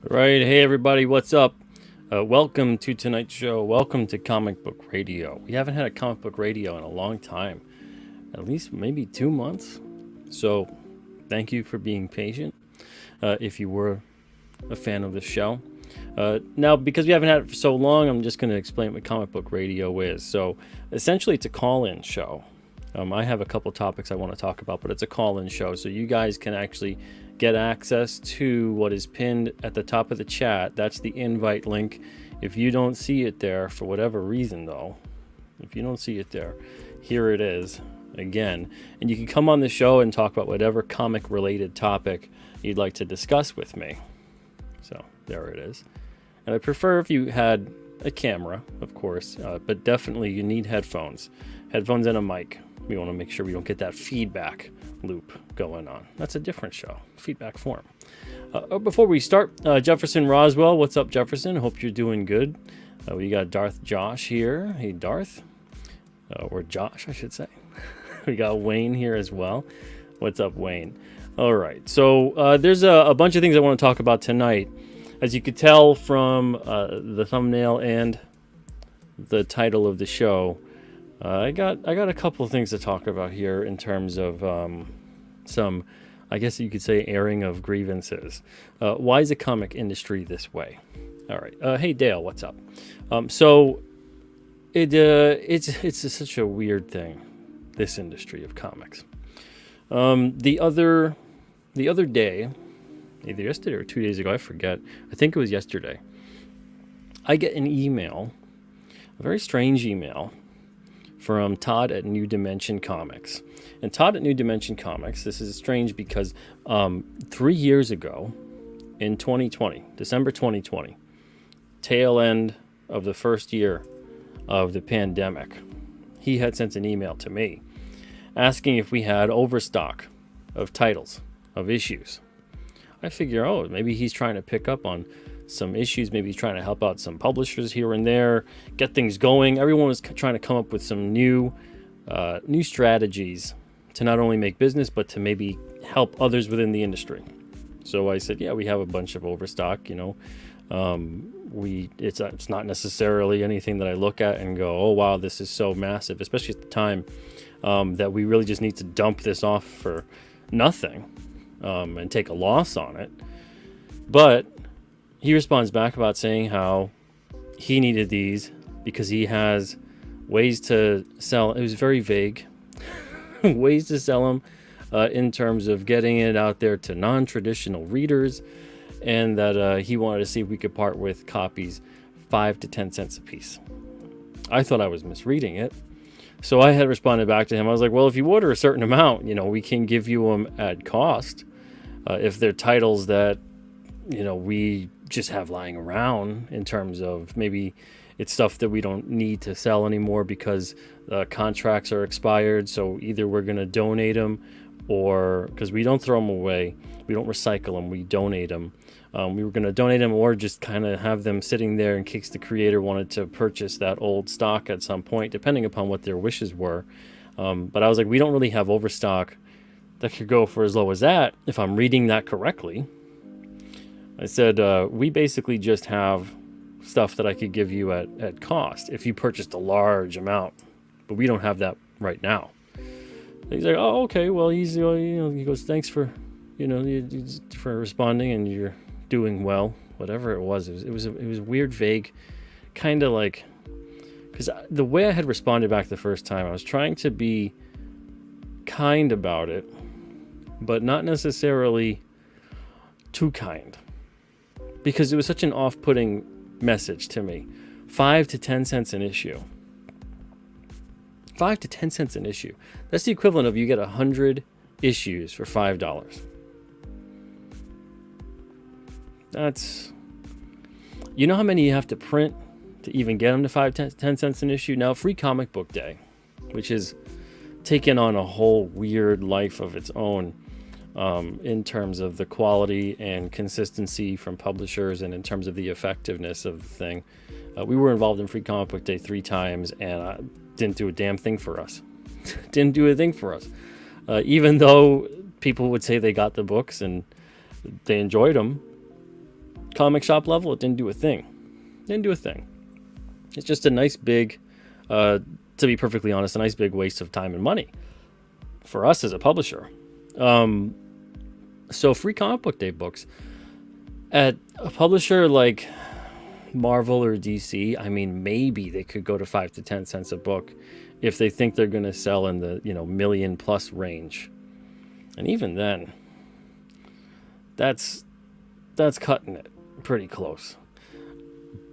Right, hey everybody, what's up? Welcome to tonight's show. Welcome to Comic Book Radio. We haven't had a comic book radio in a long time, at least maybe 2 months. So, thank you for being patient. If you were a fan of the show, now because we haven't had it for so long, I'm just going to explain what comic book radio is. So, essentially, it's a call-in show. I have a couple topics I want to talk about, but it's a call-in show, so you guys can actually get access to what is pinned at the top of the chat. That's the invite link. If you don't see it there, for whatever reason though, if you don't see it there, here it is again. And you can come on the show and talk about whatever comic related topic you'd like to discuss with me. So there it is. And I prefer if you had a camera, of course, but definitely you need headphones and a mic. We want to make sure we don't get that feedback loop going on. That's a different show, feedback form. Before we start, Jefferson Roswell, what's up, Jefferson? Hope you're doing good. We got Darth Josh here. Hey, Darth. Or Josh, I should say. We got Wayne here as well. What's up, Wayne? All right, so there's a bunch of things I want to talk about tonight. As you could tell from the thumbnail and the title of the show, I got a couple of things to talk about here in terms of some, I guess you could say, airing of grievances. Why is the comic industry this way? All right. Hey, Dale, what's up? So it's such a weird thing, this industry of comics. The other day, either yesterday or 2 days ago, I forget. I think it was yesterday. I get an email, a very strange email, from Todd at New Dimension Comics. And Todd at New Dimension Comics, this is strange because 3 years ago, in 2020, December 2020, tail end of the first year of the pandemic, he had sent an email to me asking if we had overstock of titles, of issues. I figure, maybe he's trying to pick up on some issues. Maybe he's trying to help out some publishers here and there, get things going. Everyone was trying to come up with some new strategies to not only make business, but to maybe help others within the industry. So I said, yeah, we have a bunch of overstock, it's not necessarily anything that I look at and go, oh, wow, this is so massive, especially at the time that we really just need to dump this off for nothing and take a loss on it. But he responds back about saying how he needed these because he has ways to sell. It was very vague. Ways to sell them in terms of getting it out there to non-traditional readers, and that he wanted to see if we could part with copies 5 to 10 cents a piece. I thought I was misreading it. So I had responded back to him. I was like, well, if you order a certain amount, we can give you them at cost. If they're titles that, we just have lying around, in terms of maybe it's stuff that we don't need to sell anymore because contracts are expired. So either we're going to donate them, or because we don't throw them away, we don't recycle them, we donate them. We were going to donate them, or just kind of have them sitting there in case the creator wanted to purchase that old stock at some point, depending upon what their wishes were. But I was like, we don't really have overstock that could go for as low as that, if I'm reading that correctly. I said, we basically just have stuff that I could give you at cost if you purchased a large amount, but we don't have that right now. And he's like, oh, okay. Well, he goes, thanks for responding, and you're doing well. Whatever it was, it was weird, vague, kind of like, because the way I had responded back the first time, I was trying to be kind about it, but not necessarily too kind, because it was such an off-putting message to me. 5 to 10 cents an issue. 5 to 10 cents an issue. That's the equivalent of you get 100 issues for $5. That's, you know how many you have to print to even get them to 5 to 10 cents an issue? Now, Free Comic Book Day, which is taken on a whole weird life of its own, in terms of the quality and consistency from publishers and in terms of the effectiveness of the thing. We were involved in Free Comic Book Day 3 times, and didn't do a damn thing for us. Didn't do a thing for us. Even though people would say they got the books and they enjoyed them, comic shop level, it didn't do a thing. Didn't do a thing. It's just a nice big, to be perfectly honest, a nice big waste of time and money for us as a publisher. So Free Comic Book Day books at a publisher like Marvel or DC, I mean, maybe they could go to 5 to 10 cents a book if they think they're going to sell in the, million plus range. And even then, that's cutting it pretty close.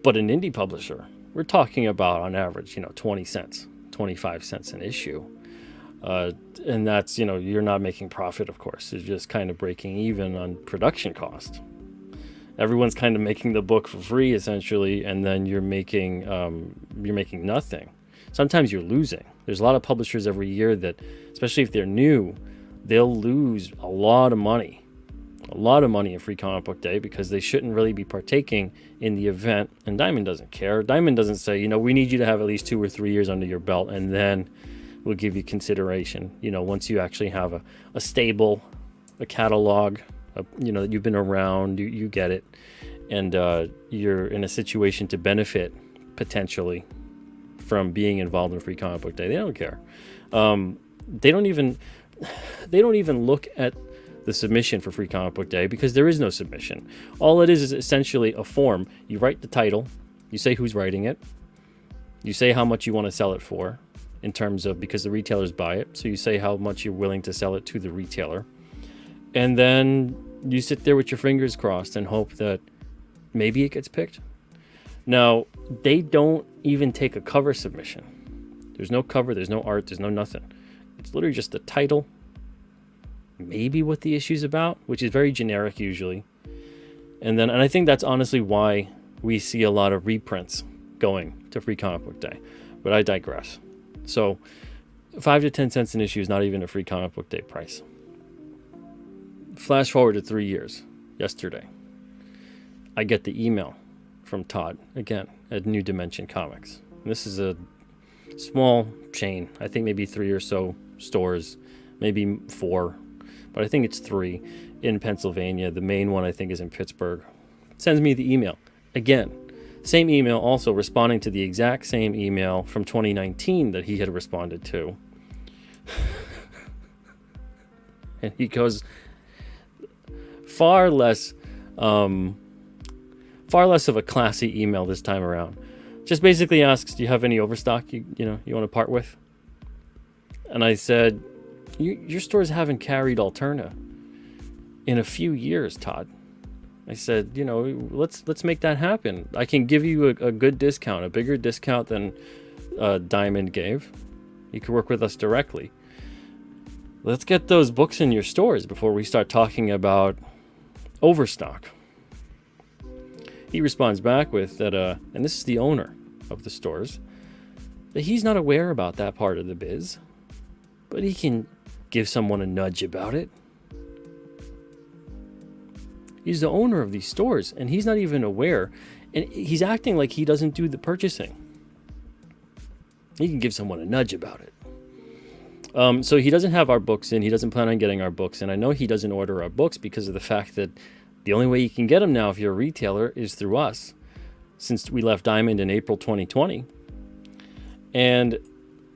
But an indie publisher, we're talking about on average, 20 cents, 25 cents an issue. And that's, you're not making profit, of course. You're just kind of breaking even on production cost. Everyone's kind of making the book for free, essentially, and then you're making nothing. Sometimes you're losing. There's a lot of publishers every year that, especially if they're new, they'll lose a lot of money in Free Comic Book Day because they shouldn't really be partaking in the event. And Diamond doesn't care. Diamond doesn't say, we need you to have at least 2 or 3 years under your belt, and then we'll give you consideration. Once you actually have a stable, a catalog, that you've been around, you get it, and you're in a situation to benefit potentially from being involved in Free Comic Book Day. They don't care. They don't even look at the submission for Free Comic Book Day because there is no submission. All it is essentially a form. You write the title, you say who's writing it, you say how much you want to sell it for in terms of, because the retailers buy it, so you say how much you're willing to sell it to the retailer. And then you sit there with your fingers crossed and hope that maybe it gets picked. Now, they don't even take a cover submission. There's no cover, there's no art, there's no nothing. It's literally just the title, maybe what the issue's about, which is very generic usually. And I think that's honestly why we see a lot of reprints going to Free Comic Book Day. But I digress. So 5 to 10 cents an issue is not even a Free Comic Book Day price. Flash forward to 3 years, yesterday. I get the email from Todd, again, at New Dimension Comics. And this is a small chain. I think maybe 3 or so stores, maybe 4, but I think it's 3 in Pennsylvania. The main one, I think, is in Pittsburgh. Sends me the email. Again, same email, also responding to the exact same email from 2019 that he had responded to. And he goes, far less of a classy email this time around. Just basically asks, do you have any overstock you want to part with? And I said, your stores haven't carried Alterna in a few years, Todd. I said, let's make that happen. I can give you a good discount, a bigger discount than Diamond gave. You could work with us directly. Let's get those books in your stores before we start talking about overstock. He responds back with that, and this is the owner of the stores, that he's not aware about that part of the biz, but he can give someone a nudge about it. He's the owner of these stores, and he's not even aware, and he's acting like he doesn't do the purchasing. He can give someone a nudge about it. So he doesn't have our books in. He doesn't plan on getting our books in. I know he doesn't order our books because of the fact that the only way you can get them now if you're a retailer is through us, since we left Diamond in April 2020. And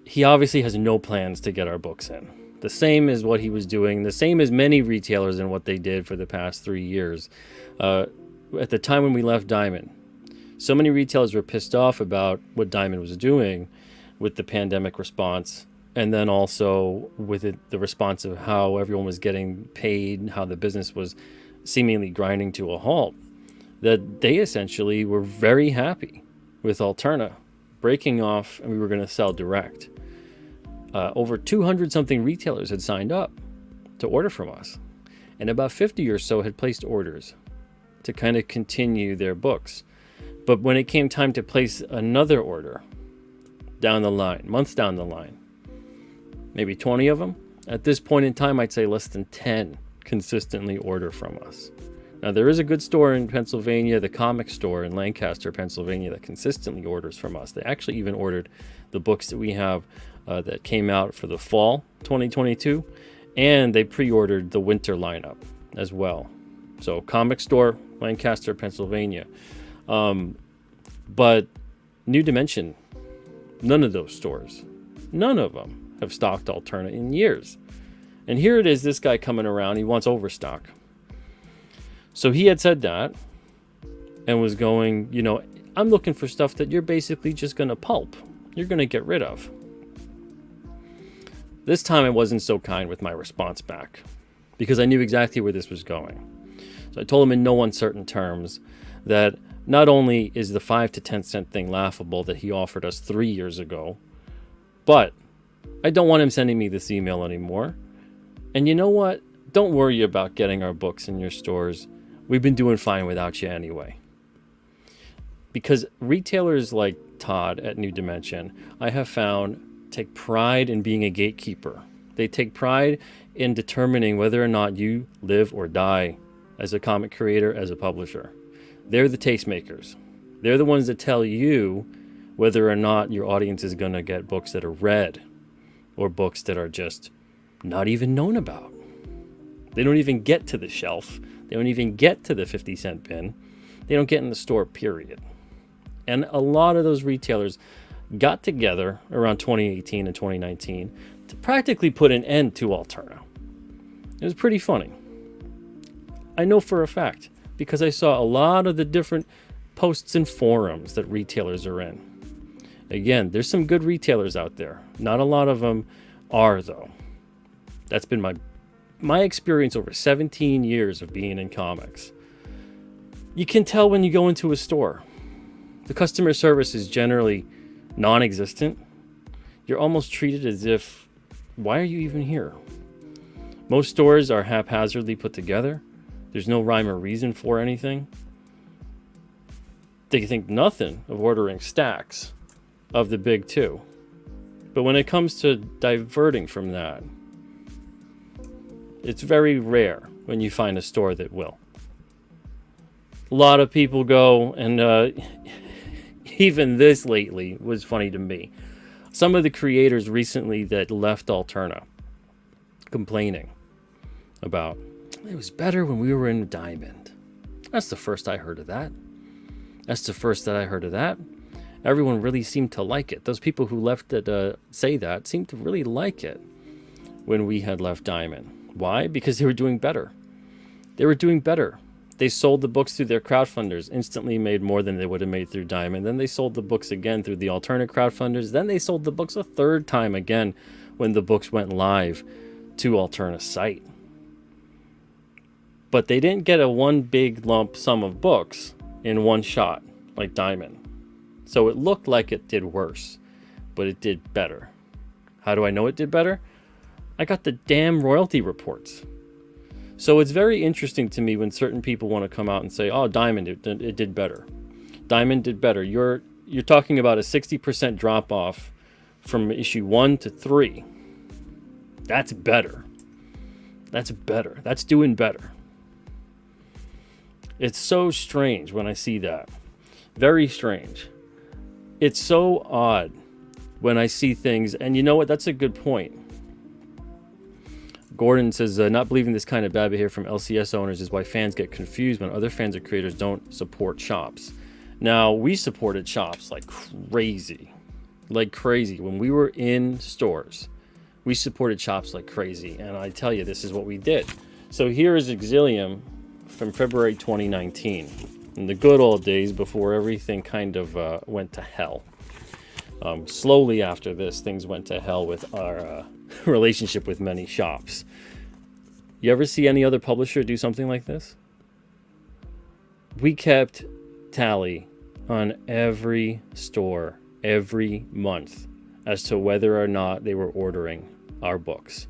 he obviously has no plans to get our books in. The same as what he was doing, the same as many retailers and what they did for the past 3 years. At the time when we left Diamond, so many retailers were pissed off about what Diamond was doing with the pandemic response, and then also with the response of how everyone was getting paid, how the business was seemingly grinding to a halt, that they essentially were very happy with Alterna breaking off, and we were going to sell direct. Over 200 something retailers had signed up to order from us, and about 50 or so had placed orders to kind of continue their books. But when it came time to place another order down the line, months down the line, maybe 20 of them, at this point in time, I'd say less than 10 consistently order from us. Now, there is a good store in Pennsylvania, the comic store in Lancaster, Pennsylvania, that consistently orders from us. They actually even ordered the books that we have that came out for the fall 2022, and they pre-ordered the winter lineup as well. So, comic store, Lancaster, Pennsylvania. But New Dimension, none of those stores, none of them have stocked Alterna in years. And here it is, this guy coming around, he wants overstock. So he had said that and was going, I'm looking for stuff that you're basically just going to pulp. You're going to get rid of. This time I wasn't so kind with my response back because I knew exactly where this was going. So I told him in no uncertain terms that not only is the 5 to 10 cent thing laughable that he offered us 3 years ago, but I don't want him sending me this email anymore. And you know what? Don't worry about getting our books in your stores. We've been doing fine without you anyway. Because retailers like Todd at New Dimension, I have found, take pride in being a gatekeeper. They take pride in determining whether or not you live or die as a comic creator, as a publisher. They're the tastemakers. They're the ones that tell you whether or not your audience is going to get books that are read or books that are just not even known about. They don't even get to the shelf. They don't even get to the 50-cent bin. They don't get in the store, period. And a lot of those retailers got together around 2018 and 2019 to practically put an end to Alterna. It was pretty funny. I know for a fact because I saw a lot of the different posts and forums that retailers are in. Again, there's some good retailers out there. Not a lot of them are, though. That's been my experience over 17 years of being in comics. You can tell when you go into a store. The customer service is generally non-existent. You're almost treated as if, why are you even here? Most stores are haphazardly put together. There's no rhyme or reason for anything. They think nothing of ordering stacks of the big two. But when it comes to diverting from that, it's very rare when you find a store that will. A lot of people go, and even this lately was funny to me. Some of the creators recently that left Alterna complaining about, it was better when we were in Diamond. That's the first I heard of that. That's the first that I heard of that. Everyone really seemed to like it. Those people who left it say that seemed to really like it when we had left Diamond. Why? Because they were doing better. They were doing better. They sold the books through their crowdfunders, instantly made more than they would have made through Diamond. Then they sold the books again through the alternate crowdfunders. Then they sold the books a third time again when the books went live to Alterna's site. But they didn't get a one big lump sum of books in one shot like Diamond. So it looked like it did worse, but it did better. How do I know it did better? I got the damn royalty reports. So it's very interesting to me when certain people want to come out and say, oh, Diamond, it did better. Diamond did better. You're talking about a 60% drop off from issue 1 to 3. That's better. That's better. That's doing better. It's so strange when I see that. Very strange. It's so odd when I see things, and you know what? That's a good point. Gordon says, not believing this kind of bad behavior from LCS owners is why fans get confused when other fans or creators don't support shops. Now, we supported shops like crazy. Like crazy. When we were in stores, we supported shops like crazy. And I tell you, this is what we did. So here is Exilium from February 2019. In the good old days before everything kind of went to hell. Slowly after this, things went to hell with our relationship with many shops. You ever see any other publisher do something like this? We kept tally on every store every month as to whether or not they were ordering our books.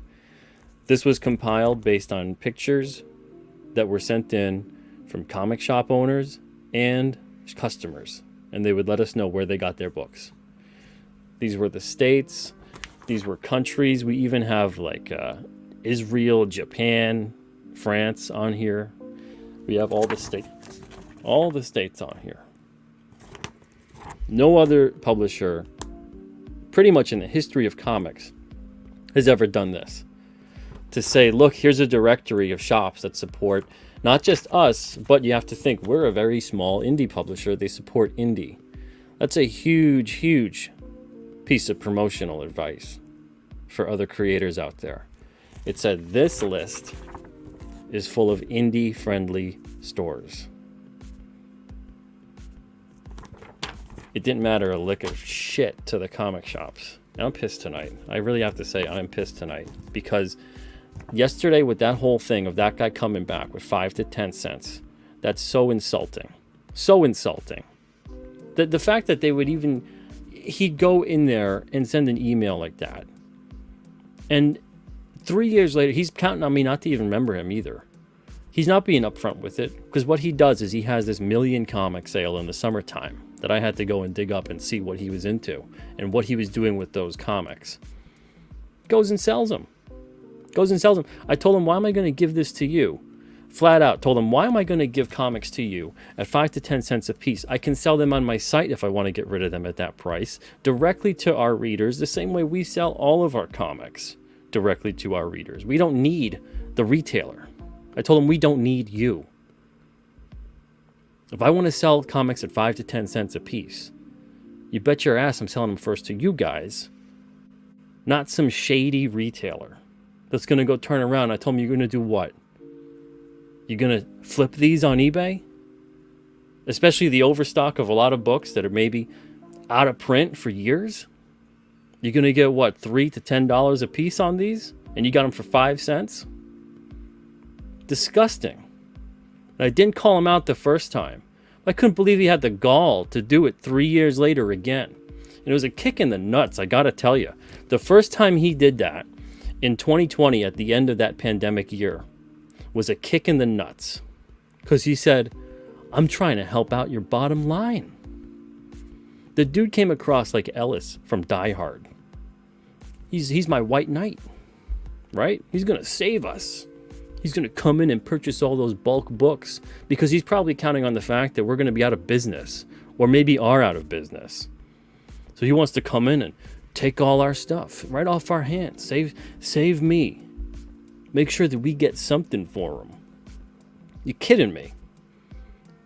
This was compiled based on pictures that were sent in from comic shop owners and customers, and they would let us know where they got their books. These were the states, these were countries. We even have like Israel, Japan, France on here. We have all the states on here. No other publisher, pretty much in the history of comics, has ever done this. To say, look, here's a directory of shops that support not just us, but you have to think we're a very small indie publisher. They support indie. That's a huge, huge piece of promotional advice for other creators out there. It said this list is full of indie-friendly stores. It didn't matter a lick of shit to the comic shops. And I'm pissed tonight. I really have to say I'm pissed tonight because yesterday with that whole thing of that guy coming back with 5 to 10 cents, that's so insulting. So insulting. The fact that they would even, he'd go in there and send an email like that. And 3 years later, he's counting on me not to even remember him either. He's not being upfront with it because what he does is he has this 1 million comic sale in the summertime that I had to go and dig up and see what he was into and what he was doing with those comics. Goes and sells them. I told him, why am I going to give this to you? Flat out told him, why am I going to give comics to you at 5 to 10 cents a piece? I can sell them on my site if I want to get rid of them at that price, directly to our readers, the same way we sell all of our comics directly to our readers. We don't need the retailer. I told him, we don't need you. If I want to sell comics at 5 to 10 cents a piece, you bet your ass I'm selling them first to you guys, not some shady retailer that's going to go turn around. I told him, you're going to do what? You're going to flip these on eBay? Especially the overstock of a lot of books that are maybe out of print for years? You're going to get what, $3 to $10 a piece on these? And you got them for 5 cents? Disgusting. And I didn't call him out the first time. I couldn't believe he had the gall to do it 3 years later again. And it was a kick in the nuts, I gotta tell you. The first time he did that, in 2020, at the end of that pandemic year, was a kick in the nuts. Because he said, I'm trying to help out your bottom line. The dude came across like Ellis from Die Hard. He's my white knight, right? He's gonna save us. He's going to come in and purchase all those bulk books because he's probably counting on the fact that we're going to be out of business or maybe are out of business. So he wants to come in and take all our stuff right off our hands. Save me. Make sure that we get something for him. You kidding me?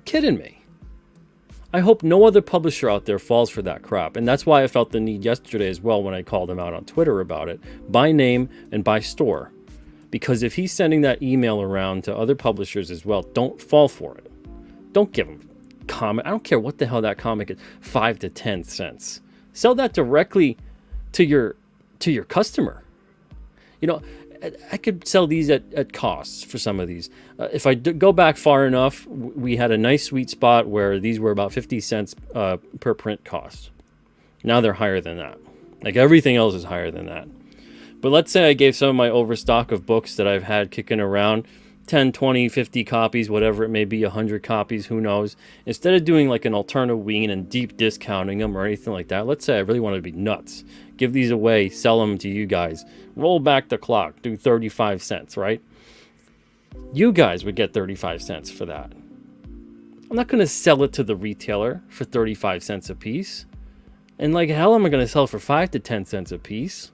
Kidding me? I hope no other publisher out there falls for that crap. And that's why I felt the need yesterday as well when I called him out on Twitter about it, by name and by store. Because if he's sending that email around to other publishers as well, don't fall for it. Don't give him comic. I don't care what the hell that comic is, 5 to 10 cents. Sell that directly to your customer. You know, I could sell these at costs for some of these. If I go back far enough, we had a nice sweet spot where these were about 50 cents per print cost. Now they're higher than that. Like everything else is higher than that. But let's say I gave some of my overstock of books that I've had kicking around, 10, 20, 50 copies, whatever it may be, 100 copies, who knows. Instead of doing like an alternative wean and deep discounting them or anything like that, let's say I really want to be nuts. Give these away, sell them to you guys. Roll back the clock, do 35 cents, right? You guys would get 35 cents for that. I'm not going to sell it to the retailer for 35 cents a piece. And like hell am I going to sell it for 5 to 10 cents a piece?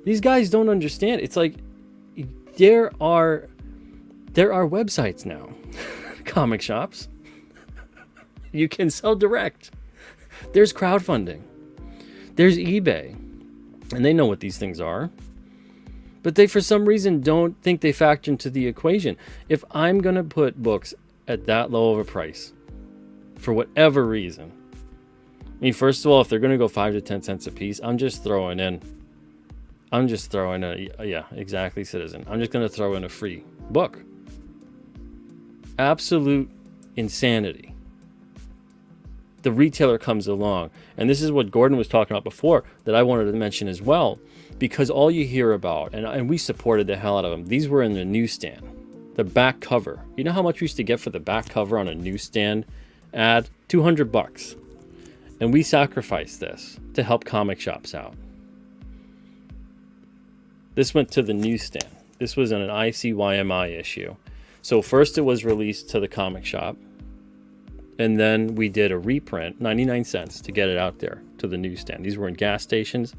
These guys don't understand. It's like there are websites now, comic shops. You can sell direct. There's crowdfunding. There's eBay. And they know what these things are. But they, for some reason, don't think they factor into the equation. If I'm going to put books at that low of a price, for whatever reason, I mean, first of all, if they're going to go 5 to 10 cents a piece, I'm just throwing in yeah, exactly, Citizen. I'm just going to throw in a free book. Absolute insanity. The retailer comes along. And this is what Gordon was talking about before that I wanted to mention as well. Because all you hear about, and we supported the hell out of them, these were in the newsstand. The back cover. You know how much we used to get for the back cover on a newsstand ad? $200. And we sacrificed this to help comic shops out. This went to the newsstand. This was an ICYMI issue. So first it was released to the comic shop, and then we did a reprint, 99 cents, to get it out there to the newsstand. These were in gas stations.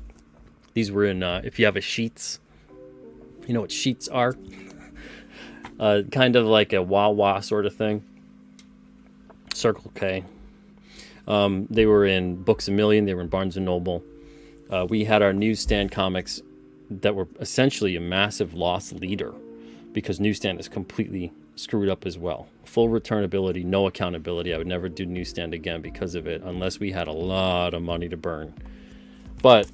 These were in, if you have a Sheetz, you know what Sheetz are? Kind of like a Wawa sort of thing. Circle K. They were in Books A Million. They were in Barnes & Noble. We had our newsstand comics that were essentially a massive loss leader because newsstand is completely screwed up as well. Full returnability, no accountability. I would never do newsstand again because of it unless we had a lot of money to burn. But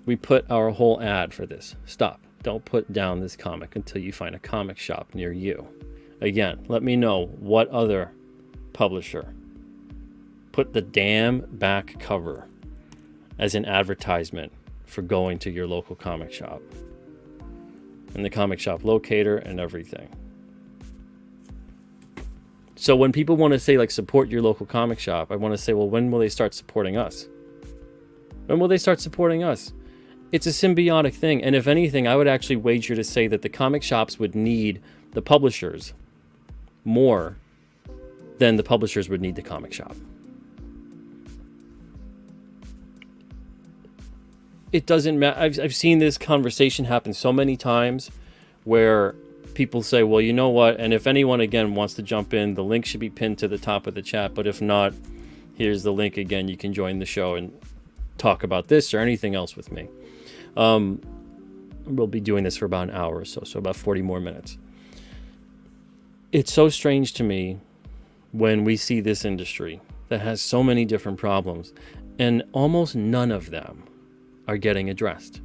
we put our whole ad for this. Stop. Don't put down this comic until you find a comic shop near you. Again, let me know what other publisher put the damn back cover as an advertisement for going to your local comic shop. And the comic shop locator and everything. So when people want to say, like, support your local comic shop, I want to say, well, when will they start supporting us? When will they start supporting us? It's a symbiotic thing. And if anything, I would actually wager to say that the comic shops would need the publishers more than the publishers would need the comic shop. It doesn't matter. I've seen this conversation happen so many times where people say, well, you know what? And if anyone, again, wants to jump in, the link should be pinned to the top of the chat. But if not, here's the link again. You can join the show and talk about this or anything else with me. We'll be doing this for about an hour or so about 40 more minutes. It's so strange to me when we see this industry that has so many different problems and almost none of them are getting addressed.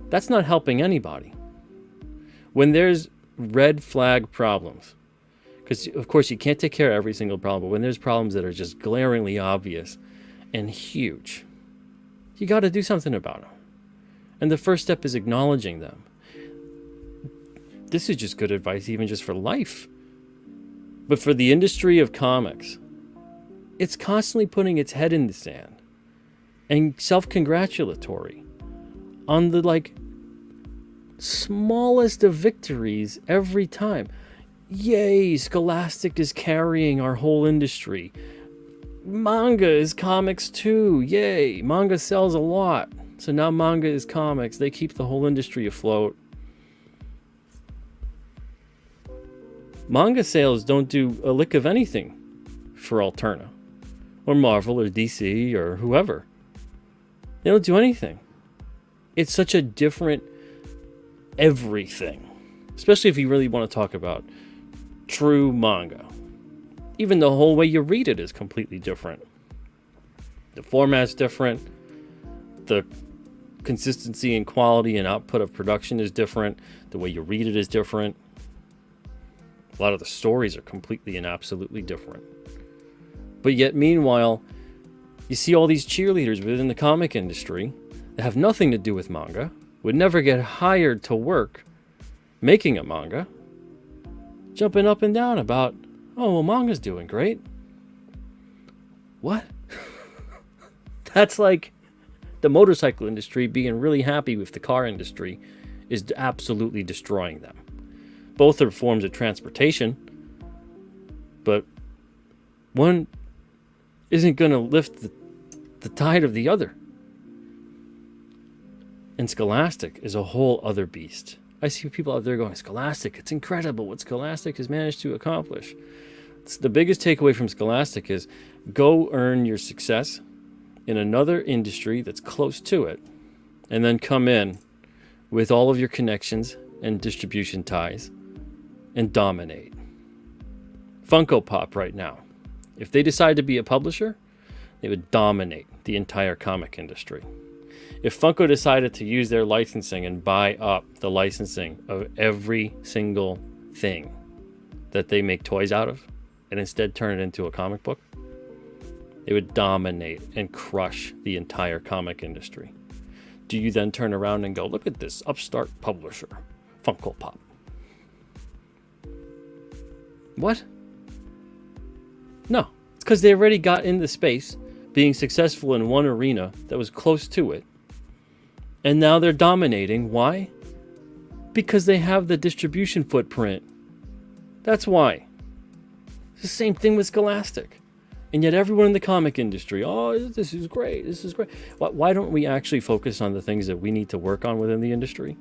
That's not helping anybody. When there's red flag problems, because of course you can't take care of every single problem, but when there's problems that are just glaringly obvious and huge, you got to do something about them. And the first step is acknowledging them. This is just good advice, even just for life. But for the industry of comics, it's constantly putting its head in the sand and self-congratulatory on the, like, smallest of victories every time. Yay, Scholastic is carrying our whole industry. Manga is comics too. Yay, manga sells a lot. So now manga is comics. They keep the whole industry afloat. Manga sales don't do a lick of anything for Alterna or Marvel or DC or whoever. They don't do anything. It's such a different everything, especially if you really want to talk about true manga. Even the whole way you read it is completely different. The format's different. The consistency and quality and output of production is different. The way you read it is different. A lot of the stories are completely and absolutely different. But yet, meanwhile, you see all these cheerleaders within the comic industry that have nothing to do with manga, would never get hired to work making a manga, jumping up and down about, oh, well, manga's doing great. What? That's like the motorcycle industry being really happy with the car industry is absolutely destroying them. Both are forms of transportation, but one isn't going to lift the tide of the other. And Scholastic is a whole other beast. I see people out there going, Scholastic, it's incredible what Scholastic has managed to accomplish. The biggest takeaway from Scholastic is go earn your success in another industry that's close to it, and then come in with all of your connections and distribution ties and dominate. Funko Pop right now, if they decide to be a publisher, they would dominate the entire comic industry. If Funko decided to use their licensing and buy up the licensing of every single thing that they make toys out of, and instead turn it into a comic book, it would dominate and crush the entire comic industry. Do you then turn around and go, look at this upstart publisher, Funko Pop? What? No, it's because they already got in the space, being successful in one arena that was close to it, and now they're dominating. Why? Because they have the distribution footprint. That's why. It's the same thing with Scholastic. And yet everyone in the comic industry, oh, this is great, this is great. Why don't we actually focus on the things that we need to work on within the industry?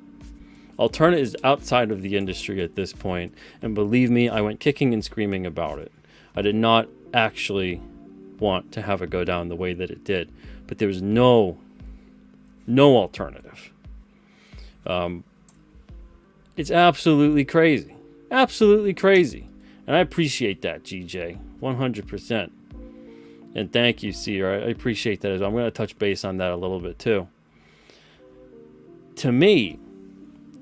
Alterna is outside of the industry at this point, and believe me, I went kicking and screaming about it. I did not actually want to have it go down the way that it did, but there was no alternative. It's absolutely crazy. Absolutely crazy. And I appreciate that, GJ. 100%. And thank you, Seer. I appreciate that as well. I'm going to touch base on that a little bit too. To me,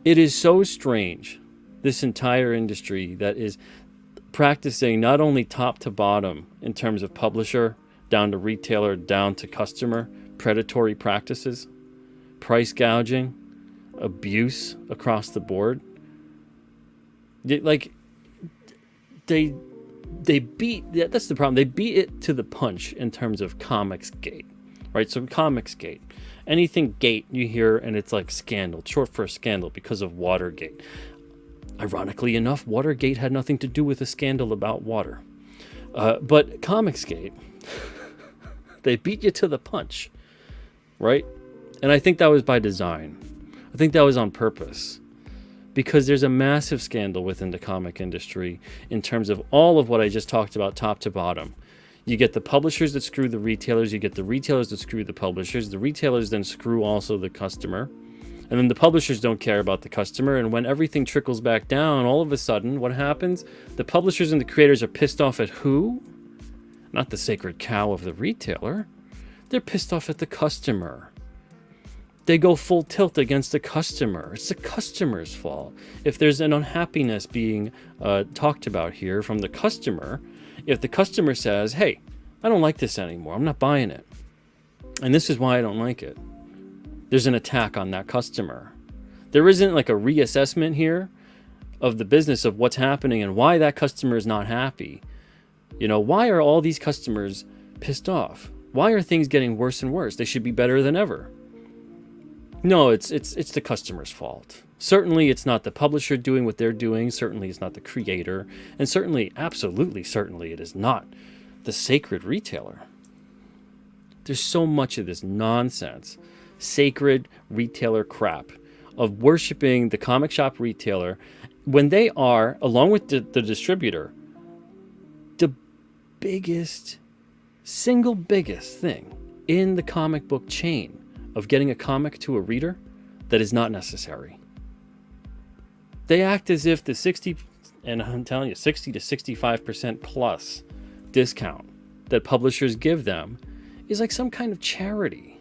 it is so strange, this entire industry that is practicing not only top to bottom in terms of publisher, down to retailer, down to customer, predatory practices, price gouging, abuse across the board. Like, they beat, that's the problem. They beat it to the punch in terms of Comics Gate, right? So Comics Gate, anything Gate you hear, and it's like scandal, short for scandal because of Watergate. Ironically enough, Watergate had nothing to do with a scandal about water. But Comics Gate, they beat you to the punch, right? And I think that was by design. I think that was on purpose. Because there's a massive scandal within the comic industry in terms of all of what I just talked about, top to bottom. You get the publishers that screw the retailers, you get the retailers that screw the publishers, the retailers then screw also the customer, and then the publishers don't care about the customer, and when everything trickles back down, all of a sudden, what happens? The publishers and the creators are pissed off at who? Not the sacred cow of the retailer. They're pissed off at the customer. They go full tilt against the customer. It's the customer's fault. If there's an unhappiness being talked about here from the customer, if the customer says, hey, I don't like this anymore, I'm not buying it, and this is why I don't like it, there's an attack on that customer. There isn't like a reassessment here of the business of what's happening and why that customer is not happy. You know, why are all these customers pissed off? Why are things getting worse and worse? They should be better than ever. No, it's the customer's fault. Certainly it's not the publisher doing what they're doing. Certainly it's not the creator. And certainly, absolutely, certainly it is not the sacred retailer. There's so much of this nonsense, sacred retailer crap of worshiping the comic shop retailer when they are, along with the distributor, the single biggest thing in the comic book chain of getting a comic to a reader that is not necessary. They act as if the 60 to 65% plus discount that publishers give them is like some kind of charity.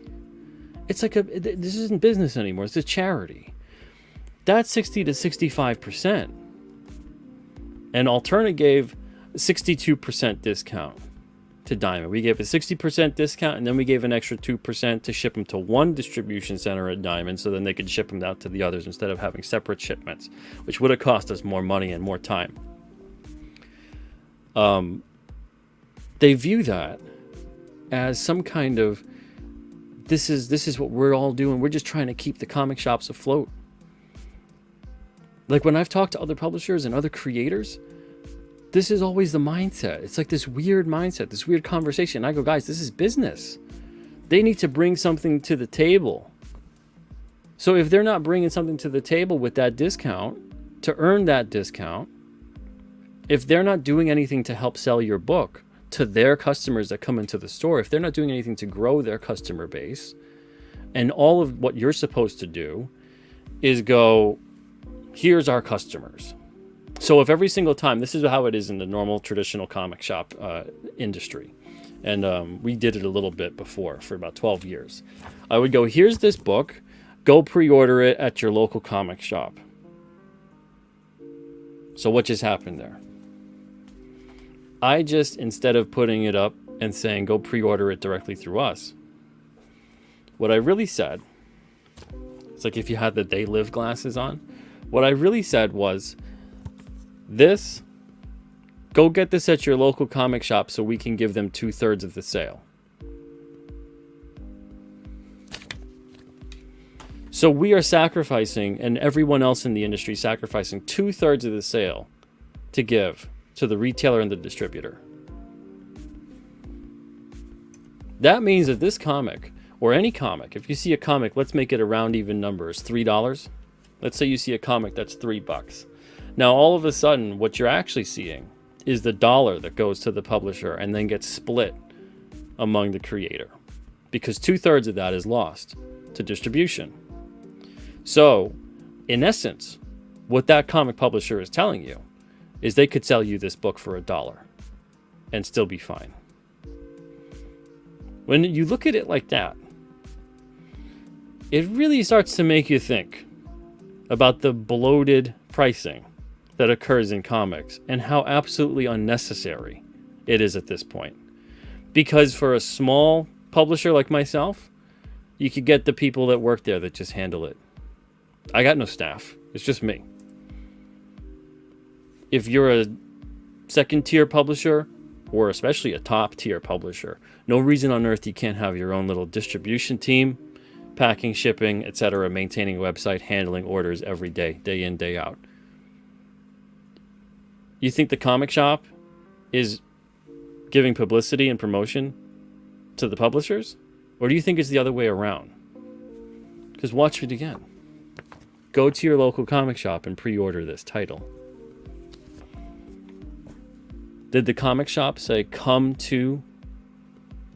It's like this isn't business anymore. It's a charity. That's 60 to 65%. And Alterna gave 62% discount to Diamond. We gave a 60% discount, and then we gave an extra 2% to ship them to one distribution center at Diamond, so then they could ship them out to the others instead of having separate shipments, which would have cost us more money and more time. They view that as some kind of, this is what we're all doing. We're just trying to keep the comic shops afloat. Like when I've talked to other publishers and other creators, this is always the mindset. It's like this weird mindset, this weird conversation. I go, guys, this is business. They need to bring something to the table. So if they're not bringing something to the table with that discount, to earn that discount, if they're not doing anything to help sell your book to their customers that come into the store, if they're not doing anything to grow their customer base, and all of what you're supposed to do is go, here's our customers. So if every single time, this is how it is in the normal traditional comic shop industry, and we did it a little bit before for about 12 years. I would go, here's this book, go pre-order it at your local comic shop. So what just happened there? I just, instead of putting it up and saying go pre-order it directly through us, what I really said, it's like if you had the They Live glasses on, what I really said was, go get this at your local comic shop so we can give them 2/3 of the sale. So we are sacrificing, and everyone else in the industry sacrificing 2/3 of the sale to give to the retailer and the distributor. That means that this comic, or any comic, if you see a comic, let's make it a round even number, is $3. Let's say you see a comic that's $3. Now all of a sudden, what you're actually seeing is the dollar that goes to the publisher and then gets split among the creator, because 2/3 of that is lost to distribution. So, in essence, what that comic publisher is telling you is they could sell you this book for $1 and still be fine. When you look at it like that, it really starts to make you think about the bloated pricing that occurs in comics and how absolutely unnecessary it is at this point. Because for a small publisher like myself, you could get the people that work there that just handle it. I got no staff. It's just me. If you're a second tier publisher, or especially a top tier publisher, no reason on earth you can't have your own little distribution team, packing, shipping, etc., maintaining a website, handling orders every day, day in, day out. You think the comic shop is giving publicity and promotion to the publishers? Or do you think it's the other way around? Because watch it again. Go to your local comic shop and pre-order this title. Did the comic shop say, come to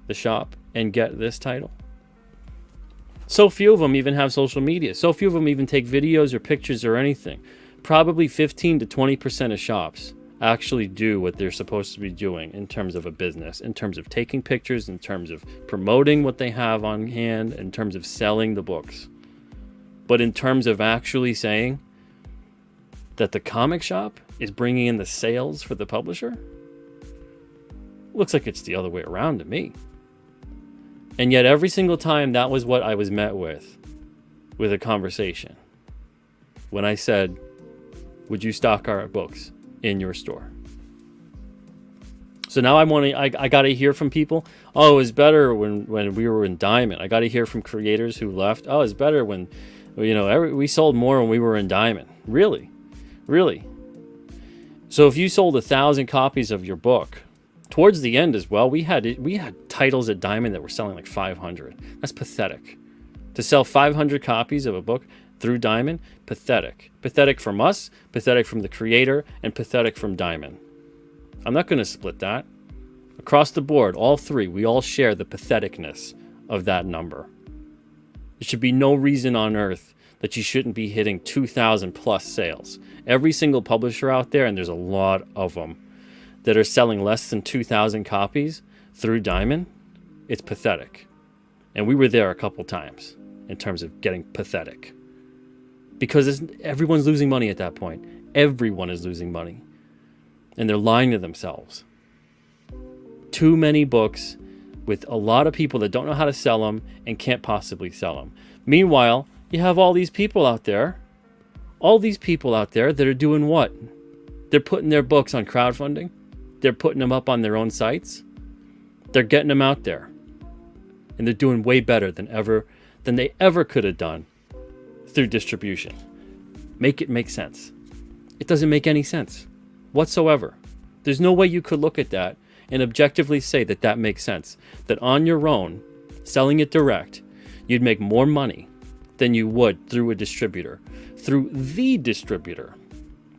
the shop and get this title? So few of them even have social media. So few of them even take videos or pictures or anything. Probably 15 to 20% of shops actually do what they're supposed to be doing in terms of a business, in terms of taking pictures, in terms of promoting what they have on hand, in terms of selling the books. But in terms of actually saying that the comic shop is bringing in the sales for the publisher, looks like it's the other way around to me. And yet every single time that was what I was met with a conversation. When I said, would you stock our books in your store? So now I got to hear from people. Oh, it was better when we were in Diamond. I got to hear from creators who left. Oh, it's better when, we sold more when we were in Diamond. Really? So if you sold 1,000 copies of your book, towards the end as well, we had titles at Diamond that were selling like 500. That's pathetic. To sell 500 copies of a book through Diamond, pathetic. Pathetic from us, pathetic from the creator, and pathetic from Diamond. I'm not going to split that. Across the board, all three, we all share the patheticness of that number. There should be no reason on earth that you shouldn't be hitting 2,000 plus sales. Every single publisher out there, and there's a lot of them, that are selling less than 2,000 copies through Diamond, it's pathetic. And we were there a couple times in terms of getting pathetic. Because everyone's losing money at that point. Everyone is losing money. And they're lying to themselves. Too many books with a lot of people that don't know how to sell them and can't possibly sell them. Meanwhile, you have all these people out there that are doing what? They're putting their books on crowdfunding. They're putting them up on their own sites. They're getting them out there. And they're doing way better than they ever could have done through distribution. Make it make sense. It doesn't make any sense whatsoever. There's no way you could look at that and objectively say that that makes sense. That on your own, selling it direct, you'd make more money than you would through a distributor. Through the distributor.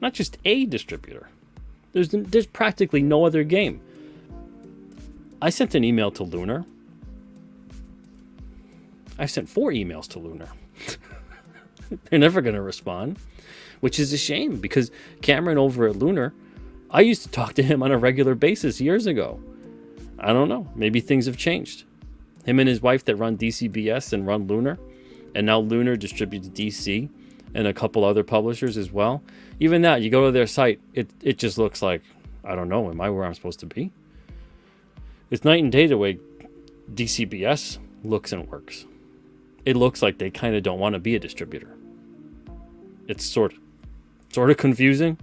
Not just a distributor. There's practically no other game. I sent an email to Lunar. I sent 4 emails to Lunar. They're never going to respond, which is a shame because Cameron over at Lunar, I used to talk to him on a regular basis years ago. I don't know. Maybe things have changed. Him and his wife that run DCBS and run Lunar, and now Lunar distributes DC and a couple other publishers as well. Even that, you go to their site, it just looks like, I don't know, am I where I'm supposed to be? It's night and day the way DCBS looks and works. It looks like they kind of don't want to be a distributor. It's sort of confusing.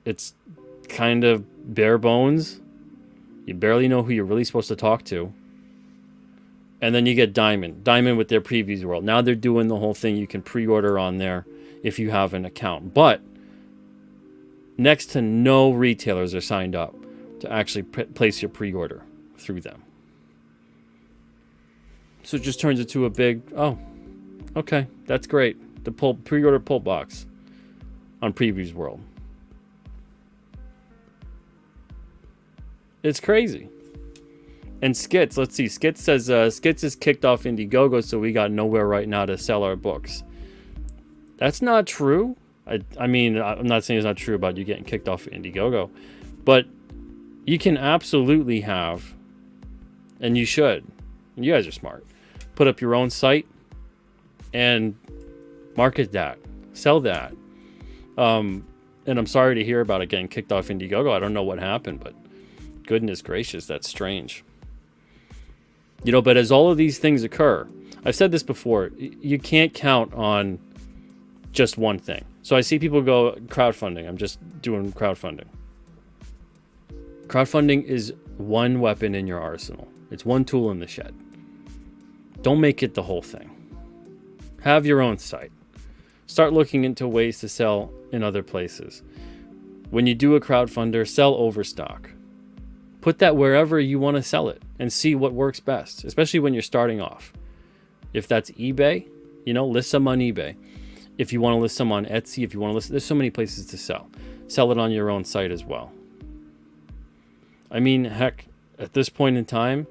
It's kind of bare bones. You barely know who you're really supposed to talk to. And then you get Diamond with their Previews World. Now they're doing the whole thing. You can pre-order on there if you have an account. But next to no retailers are signed up to actually place your pre-order through them. So it just turns into a big, oh, okay, that's great. The pre-order pull box on Previews World. It's crazy. And Skits, let's see. Skits says Skits is kicked off Indiegogo, so we got nowhere right now to sell our books. That's not true. I mean, I'm not saying it's not true about you getting kicked off Indiegogo, but you can absolutely have, and you should, and you guys are smart, put up your own site and market that, sell that. And I'm sorry to hear about it getting kicked off Indiegogo. I don't know what happened, but goodness gracious, that's strange. You know, but as all of these things occur, I've said this before, you can't count on just one thing. So I see people go, crowdfunding. I'm just doing crowdfunding. Crowdfunding is one weapon in your arsenal. It's one tool in the shed. Don't make it the whole thing. Have your own site. Start looking into ways to sell in other places. When you do a crowdfunder, sell overstock. Put that wherever you want to sell it and see what works best, especially when you're starting off. If that's eBay, you know, list some on eBay. If you want to list some on Etsy, if you want to list, there's so many places to sell. Sell it on your own site as well. I mean, heck, at this point in time,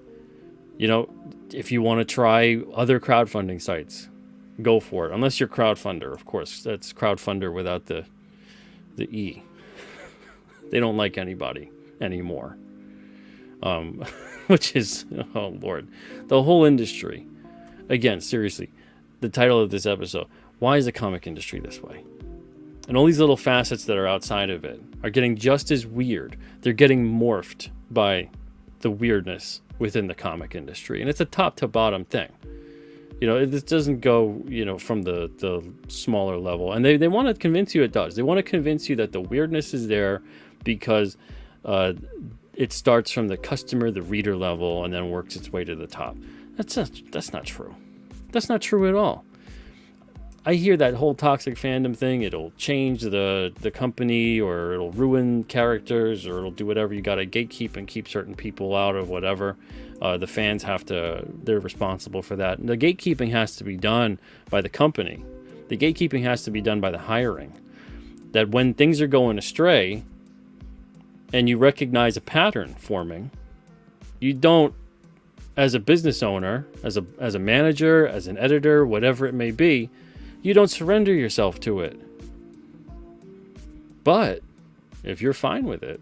you know, if you want to try other crowdfunding sites, go for it. Unless you're crowdfunder, of course. That's crowdfunder without the E. They don't like anybody anymore. Which is, oh Lord, the whole industry. Again, seriously, the title of this episode, why is the comic industry this way? And all these little facets that are outside of it are getting just as weird. They're getting morphed by the weirdness within the comic industry. And it's a top to bottom thing. You know, it doesn't go, you know, from the smaller level. And they want to convince you it does. They want to convince you that the weirdness is there because it starts from the customer, the reader level, and then works its way to the top. That's not true. That's not true at all. I hear that whole toxic fandom thing. It'll change the company, or it'll ruin characters, or it'll do whatever. You got to gatekeep and keep certain people out of whatever. The fans they're responsible for that. And the gatekeeping has to be done by the company. The gatekeeping has to be done by the hiring. That when things are going astray, and you recognize a pattern forming, you don't, as a business owner, as a manager, as an editor, whatever it may be, you don't surrender yourself to it. But if you're fine with it,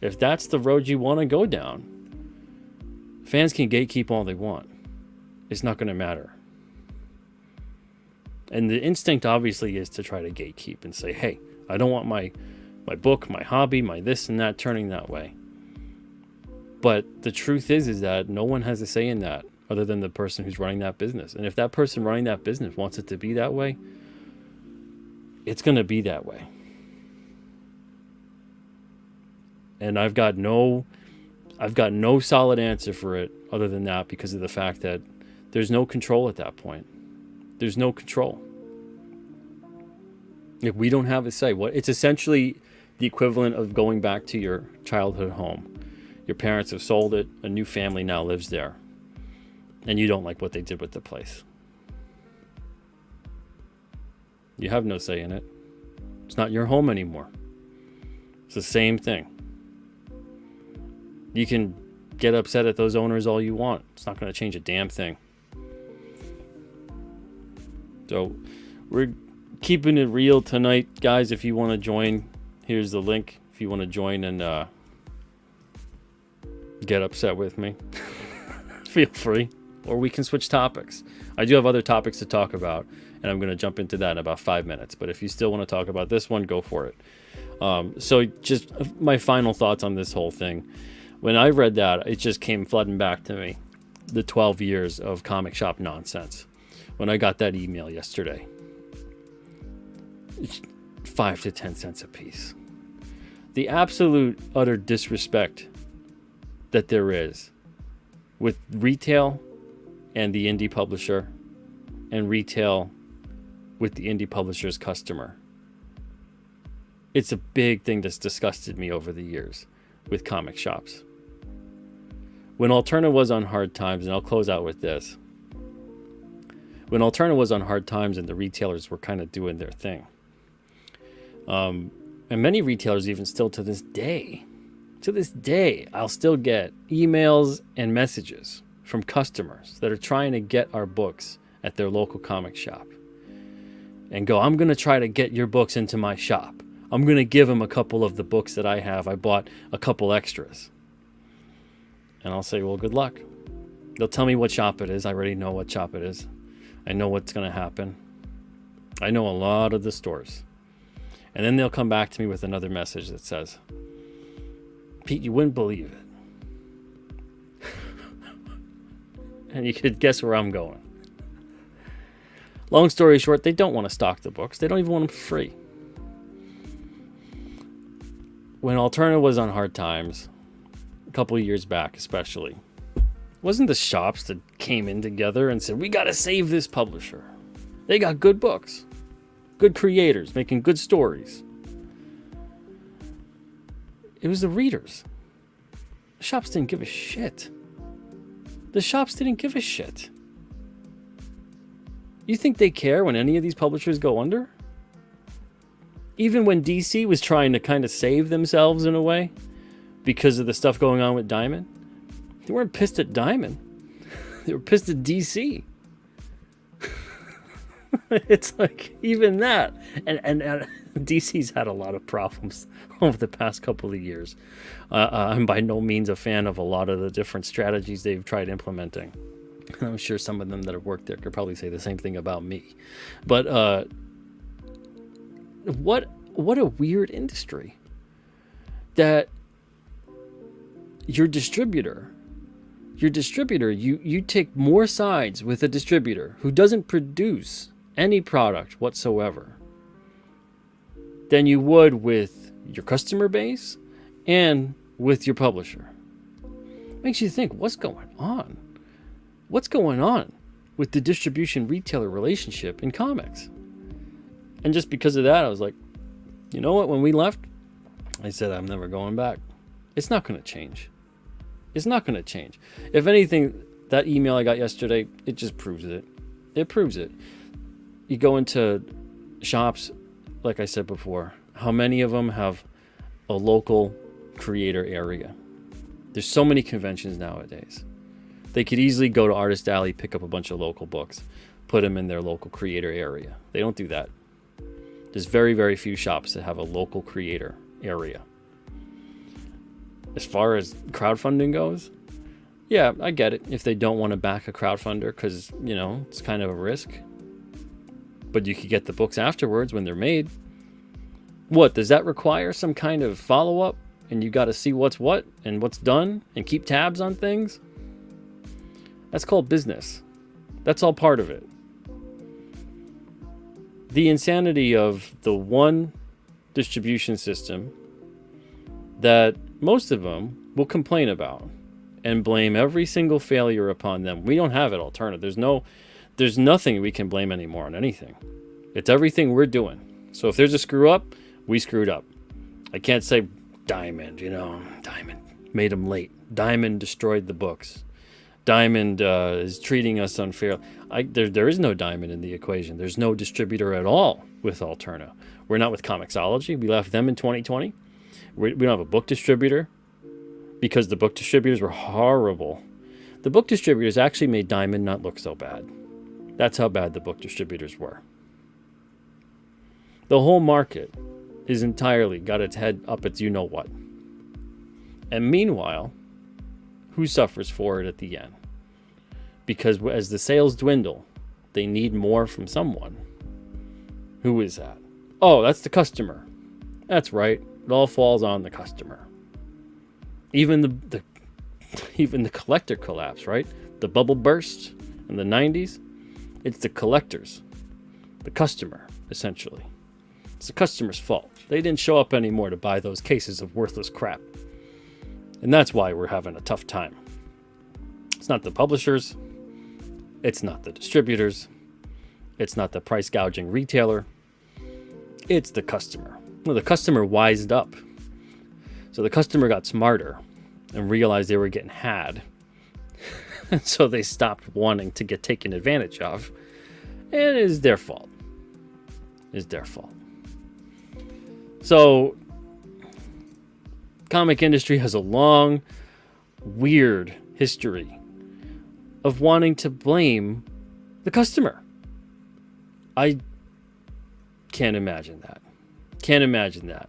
if that's the road you want to go down, fans can gatekeep all they want. It's not going to matter. And the instinct obviously is to try to gatekeep and say, hey, I don't want my book, my hobby, my this and that turning that way. But the truth is that no one has a say in that other than the person who's running that business. And if that person running that business wants it to be that way, it's going to be that way. And I've got no solid answer for it other than that, because of the fact that there's no control at that point. There's no control. If we don't have a say, it's essentially the equivalent of going back to your childhood home. Your parents have sold it, a new family now lives there, and you don't like what they did with the place. You have no say in it. It's not your home anymore. It's the same thing. You can get upset at those owners all you want. It's not going to change a damn thing. So we're keeping it real tonight, guys. If you want to join, here's the link. If you want to join and get upset with me, feel free. Or we can switch topics. I do have other topics to talk about, and I'm going to jump into that in about 5 minutes. But if you still want to talk about this one, go for it. So just my final thoughts on this whole thing. When I read that, it just came flooding back to me. The 12 years of comic shop nonsense. When I got that email yesterday. It's 5 to 10 cents a piece. The absolute utter disrespect that there is with retail and the indie publisher, and retail with the indie publisher's customer. It's a big thing that's disgusted me over the years with comic shops. When Alterna was on hard times, and I'll close out with this. When Alterna was on hard times and the retailers were kind of doing their thing, and many retailers even still to this day, I'll still get emails and messages from customers that are trying to get our books at their local comic shop and go, I'm going to try to get your books into my shop. I'm going to give them a couple of the books that I have. I bought a couple extras. And I'll say, well, good luck. They'll tell me what shop it is. I already know what shop it is. I know what's going to happen. I know a lot of the stores. And then they'll come back to me with another message that says, Pete, you wouldn't believe it. And you could guess where I'm going. Long story short, they don't want to stock the books. They don't even want them for free. When Alterna was on hard times, a couple of years back especially, it wasn't the shops that came in together and said, we got to save this publisher. They got good books, good creators, making good stories. It was the readers. The shops didn't give a shit. The shops didn't give a shit. You think they care when any of these publishers go under? Even when DC was trying to kind of save themselves in a way because of the stuff going on with Diamond, they weren't pissed at Diamond. They were pissed at DC. It's like even that. And DC's had a lot of problems over the past couple of years. I'm by no means a fan of a lot of the different strategies they've tried implementing. I'm sure some of them that have worked there could probably say the same thing about me. But what a weird industry that your distributor, you take more sides with a distributor who doesn't produce any product whatsoever than you would with your customer base and with your publisher. Makes you think, what's going on? What's going on with the distribution retailer relationship in comics? And just because of that, I was like, you know what? When we left, I said, I'm never going back. It's not going to change. It's not going to change. If anything, that email I got yesterday, it just proves it. It proves it. You go into shops, like I said before, how many of them have a local creator area? There's so many conventions nowadays. They could easily go to Artist Alley, pick up a bunch of local books, put them in their local creator area. They don't do that. There's very, very few shops that have a local creator area. As far as crowdfunding goes, yeah, I get it. If they don't want to back a crowdfunder because, you know, it's kind of a risk. But you could get the books afterwards when they're made. What, does that require some kind of follow-up? And you got to see what's what and what's done and keep tabs on things? That's called business. That's all part of it. The insanity of the one distribution system that most of them will complain about and blame every single failure upon them. We don't have it alternative. There's nothing we can blame anymore on anything. It's everything we're doing. So if there's a screw up, we screwed up. I can't say Diamond made them late. Diamond destroyed the books. Diamond is treating us unfairly. There is no Diamond in the equation. There's no distributor at all with Alterna. We're not with Comixology. We left them in 2020. We don't have a book distributor because the book distributors were horrible. The book distributors actually made Diamond not look so bad. That's how bad the book distributors were. The whole market is entirely got its head up its you-know-what. And meanwhile, who suffers for it at the end? Because as the sales dwindle, they need more from someone. Who is that? Oh, that's the customer. That's right. It all falls on the customer. Even the collector collapse, right? The bubble burst in the 90s. It's the collectors, the customer, essentially. It's the customer's fault. They didn't show up anymore to buy those cases of worthless crap. And that's why we're having a tough time. It's not the publishers. It's not the distributors. It's not the price gouging retailer. It's the customer. Well, the customer wised up. So the customer got smarter and realized they were getting had. And so they stopped wanting to get taken advantage of. And it is their fault. It's their fault. So, comic industry has a long, weird history of wanting to blame the customer. I can't imagine that. Can't imagine that.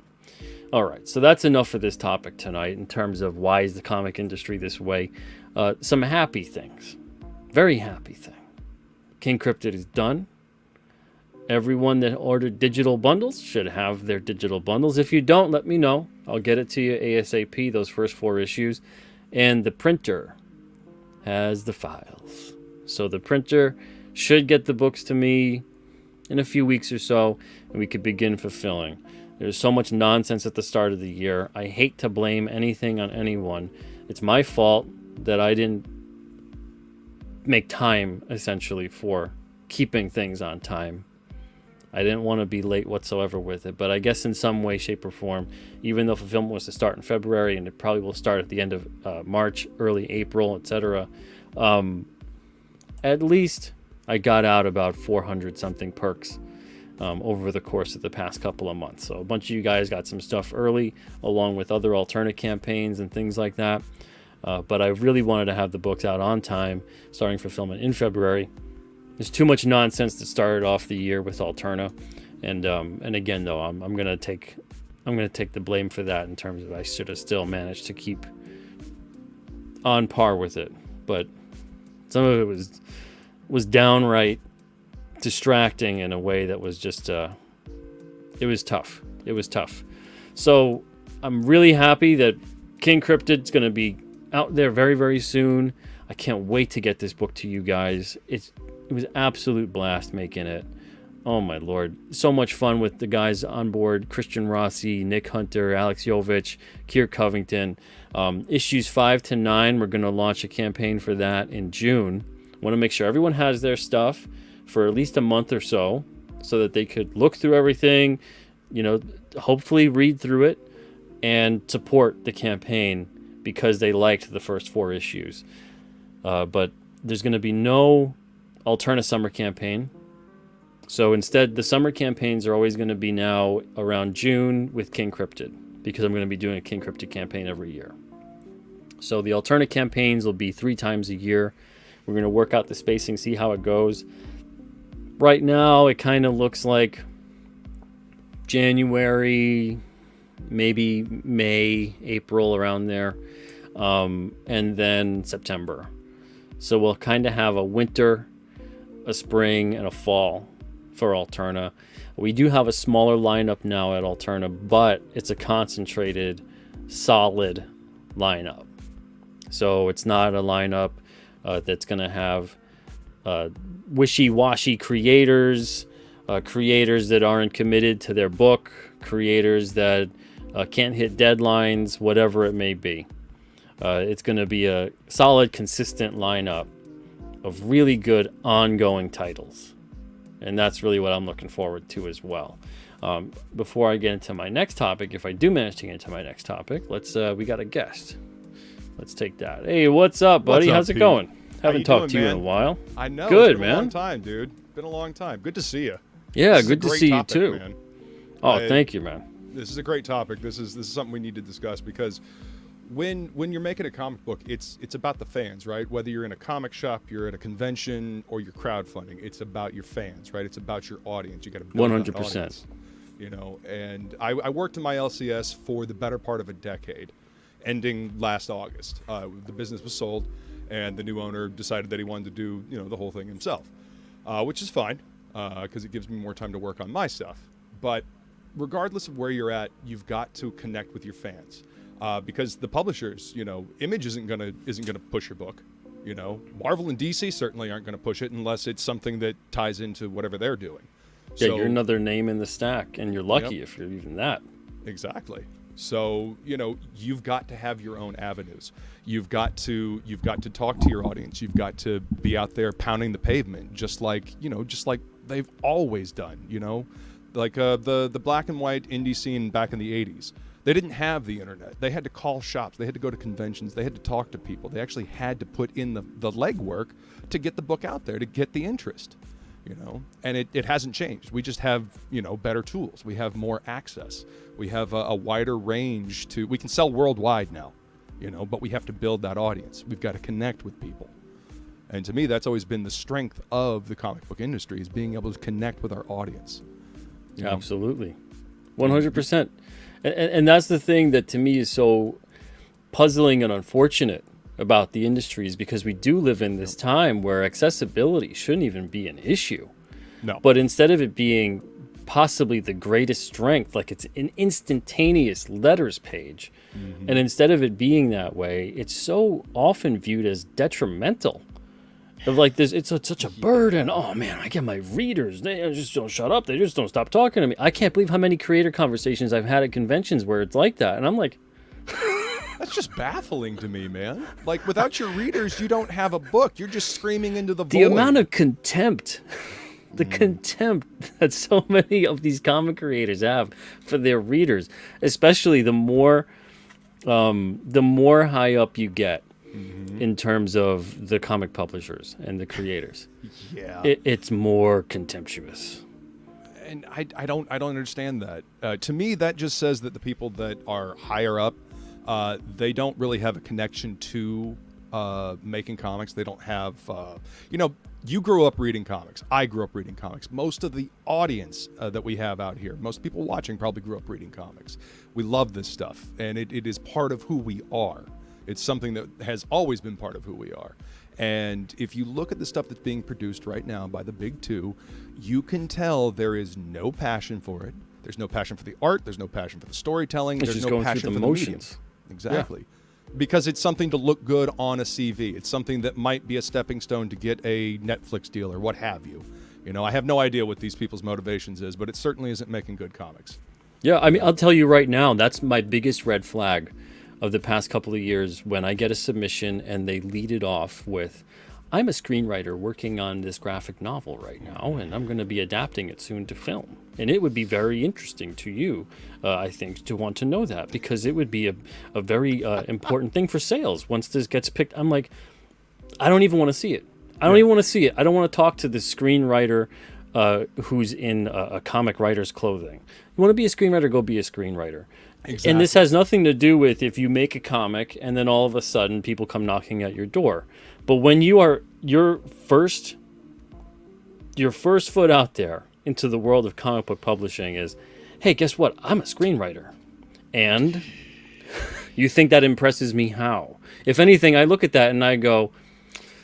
All right, so that's enough for this topic tonight in terms of why is the comic industry this way. Some happy things. Very happy thing. King Cryptid is done. Everyone that ordered digital bundles should have their digital bundles. If you don't, let me know. I'll get it to you ASAP, those first 4 issues. And the printer has the files. So the printer should get the books to me in a few weeks or so, and we could begin fulfilling. There's so much nonsense at the start of the year. I hate to blame anything on anyone. It's my fault that I didn't make time, essentially, for keeping things on time. I didn't want to be late whatsoever with it, but I guess in some way, shape, or form, even though fulfillment was to start in February, and it probably will start at the end of March, early April, etc., at least I got out about 400-something perks over the course of the past couple of months. So a bunch of you guys got some stuff early, along with other alternate campaigns and things like that. But I really wanted to have the books out on time, starting fulfillment in February. There's too much nonsense that started off the year with Alterna, and again though, I'm gonna take the blame for that in terms of I should have still managed to keep on par with it, but some of it was downright distracting in a way that was just it was tough. It was tough. So I'm really happy that King Cryptid's gonna be out there very, very soon. I can't wait to get this book to you guys. It was absolute blast making it. Oh my lord. So much fun with the guys on board. Christian Rossi, Nick Hunter, Alex Jovich, Kier Covington. Issues 5 to 9, we're going to launch a campaign for that in June. Want to make sure everyone has their stuff for at least a month or so that they could look through everything, hopefully read through it and support the campaign because they liked the first 4 issues. But there's going to be no Alterna summer campaign. So instead, the summer campaigns are always going to be now around June with King Cryptid, because I'm going to be doing a King Cryptid campaign every year. So the Alterna campaigns will be 3 times a year. We're going to work out the spacing, see how it goes. Right now, it kind of looks like January, maybe May, April, around there, and then September. So we'll kind of have a winter, a spring, and a fall for Alterna. We do have a smaller lineup now at Alterna, but it's a concentrated, solid lineup. So it's not a lineup that's going to have wishy-washy creators, creators that aren't committed to their book, creators that can't hit deadlines, whatever it may be. It's going to be a solid, consistent lineup of really good ongoing titles. And that's really what I'm looking forward to as well. Before I get into my next topic, if I do manage to get into my next topic, we got a guest. Let's take that. Hey, what's up, buddy? What's up, How's it Pete? going? How Haven't you talked doing, to you man? in a while. I know. Good, it's been man. a long time, dude. Been a long time. Good to see you. Yeah, This is a good to great see topic, you too. Man. Oh, thank you, man. This is a great topic. This is something we need to discuss, because when you're making a comic book, it's about the fans, right? Whether you're in a comic shop, you're at a convention, or you're crowdfunding, it's about your fans, right? It's about your audience. You got to build that 100%. audience, And I worked in my LCS for the better part of a decade, ending last August. The business was sold, and the new owner decided that he wanted to do the whole thing himself, which is fine, because it gives me more time to work on my stuff. But regardless of where you're at, you've got to connect with your fans, because the publishers, Image isn't gonna push your book. Marvel and DC certainly aren't gonna push it unless it's something that ties into whatever they're doing. Yeah, So, you're another name in the stack, and you're lucky if you're even that. exactly. So, you've got to have your own avenues. You've got to talk to your audience. You've got to be out there pounding the pavement, just like they've always done. Like the black and white indie scene back in the 80s. They didn't have the internet. They had to call shops. They had to go to conventions. They had to talk to people. They actually had to put in the legwork to get the book out there, to get the interest. And it hasn't changed. We just have, better tools. We have more access. We have a wider range we can sell worldwide now, but we have to build that audience. We've got to connect with people. And to me, that's always been the strength of the comic book industry, is being able to connect with our audience. Absolutely. 100%. And that's the thing that to me is so puzzling and unfortunate about the industry, is because we do live in this time where accessibility shouldn't even be an issue. No. But instead of it being possibly the greatest strength, like it's an instantaneous letters page, and instead of it being that way, it's so often viewed as detrimental. Of like this, it's such a burden. Oh man, I get my readers, they just don't shut up. They just don't stop talking to me. I can't believe how many creator conversations I've had at conventions where it's like that. And I'm like, that's just baffling to me, man. Like, without your readers, you don't have a book. You're just screaming into the void. The amount of contempt, contempt that so many of these comic creators have for their readers, especially the more high up you get in terms of the comic publishers and the creators. Yeah, it's more contemptuous. And I don't understand that. To me, that just says that the people that are higher up, they don't really have a connection to making comics. They don't have, you grew up reading comics. I grew up reading comics. Most of the audience that we have out here, most people watching probably grew up reading comics. We love this stuff, and it is part of who we are. It's something that has always been part of who we are. And if you look at the stuff that's being produced right now by the big two, you can tell there is no passion for it. There's no passion for the art. There's no passion for the storytelling. It's There's just no going passion through the for the motions. medium. Exactly. Yeah. Because it's something to look good on a CV. It's something that might be a stepping stone to get a Netflix deal or what have you. I have no idea what these people's motivations is, but it certainly isn't making good comics. Yeah, I mean, I'll tell you right now, that's my biggest red flag of the past couple of years, when I get a submission and they lead it off with, I'm a screenwriter working on this graphic novel right now, and I'm going to be adapting it soon to film. And it would be very interesting to you, I think, to want to know that, because it would be a very important thing for sales once this gets picked. I'm like, I don't even want to see it. I don't even want to see it. I don't want to talk to the screenwriter who's in a comic writer's clothing. You want to be a screenwriter, go be a screenwriter. Exactly. And this has nothing to do with if you make a comic and then all of a sudden people come knocking at your door. But when you are your first foot out there into the world of comic book publishing is, hey, guess what? I'm a screenwriter. And you think that impresses me how? If anything, I look at that and I go,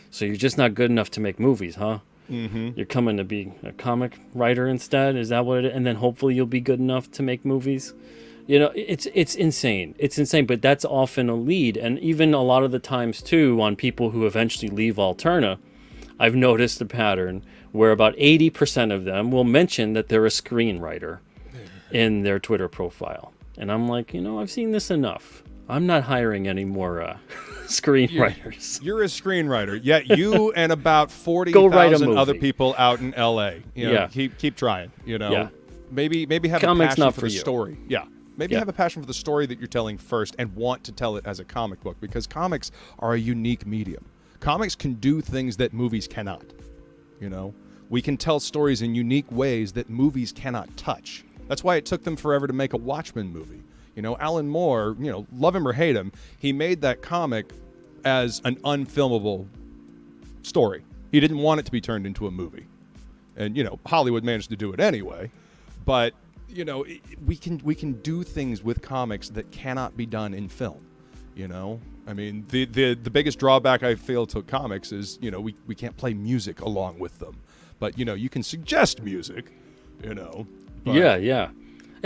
so you're just not good enough to make movies, huh? Mm-hmm. You're coming to be a comic writer instead? Is that what it is? And then hopefully you'll be good enough to make movies? It's insane. It's insane, but that's often a lead. And even a lot of the times, too, on people who eventually leave Alterna, I've noticed a pattern where about 80% of them will mention that they're a screenwriter in their Twitter profile. And I'm like, I've seen this enough. I'm not hiring any more screenwriters. You're a screenwriter. Yet you and about 40,000 other people out in L.A. Keep trying. Yeah. Maybe have Comics a passion not for for the you. story. Yeah. Maybe have a passion for the story that you're telling first and want to tell it as a comic book, because comics are a unique medium. Comics can do things that movies cannot. We can tell stories in unique ways that movies cannot touch. That's why it took them forever to make a Watchmen movie. Alan Moore, love him or hate him, he made that comic as an unfilmable story. He didn't want it to be turned into a movie. And, Hollywood managed to do it anyway. But, we can do things with comics that cannot be done in film. I mean, the biggest drawback I feel to comics is, we can't play music along with them. But, you can suggest music, But, Yeah,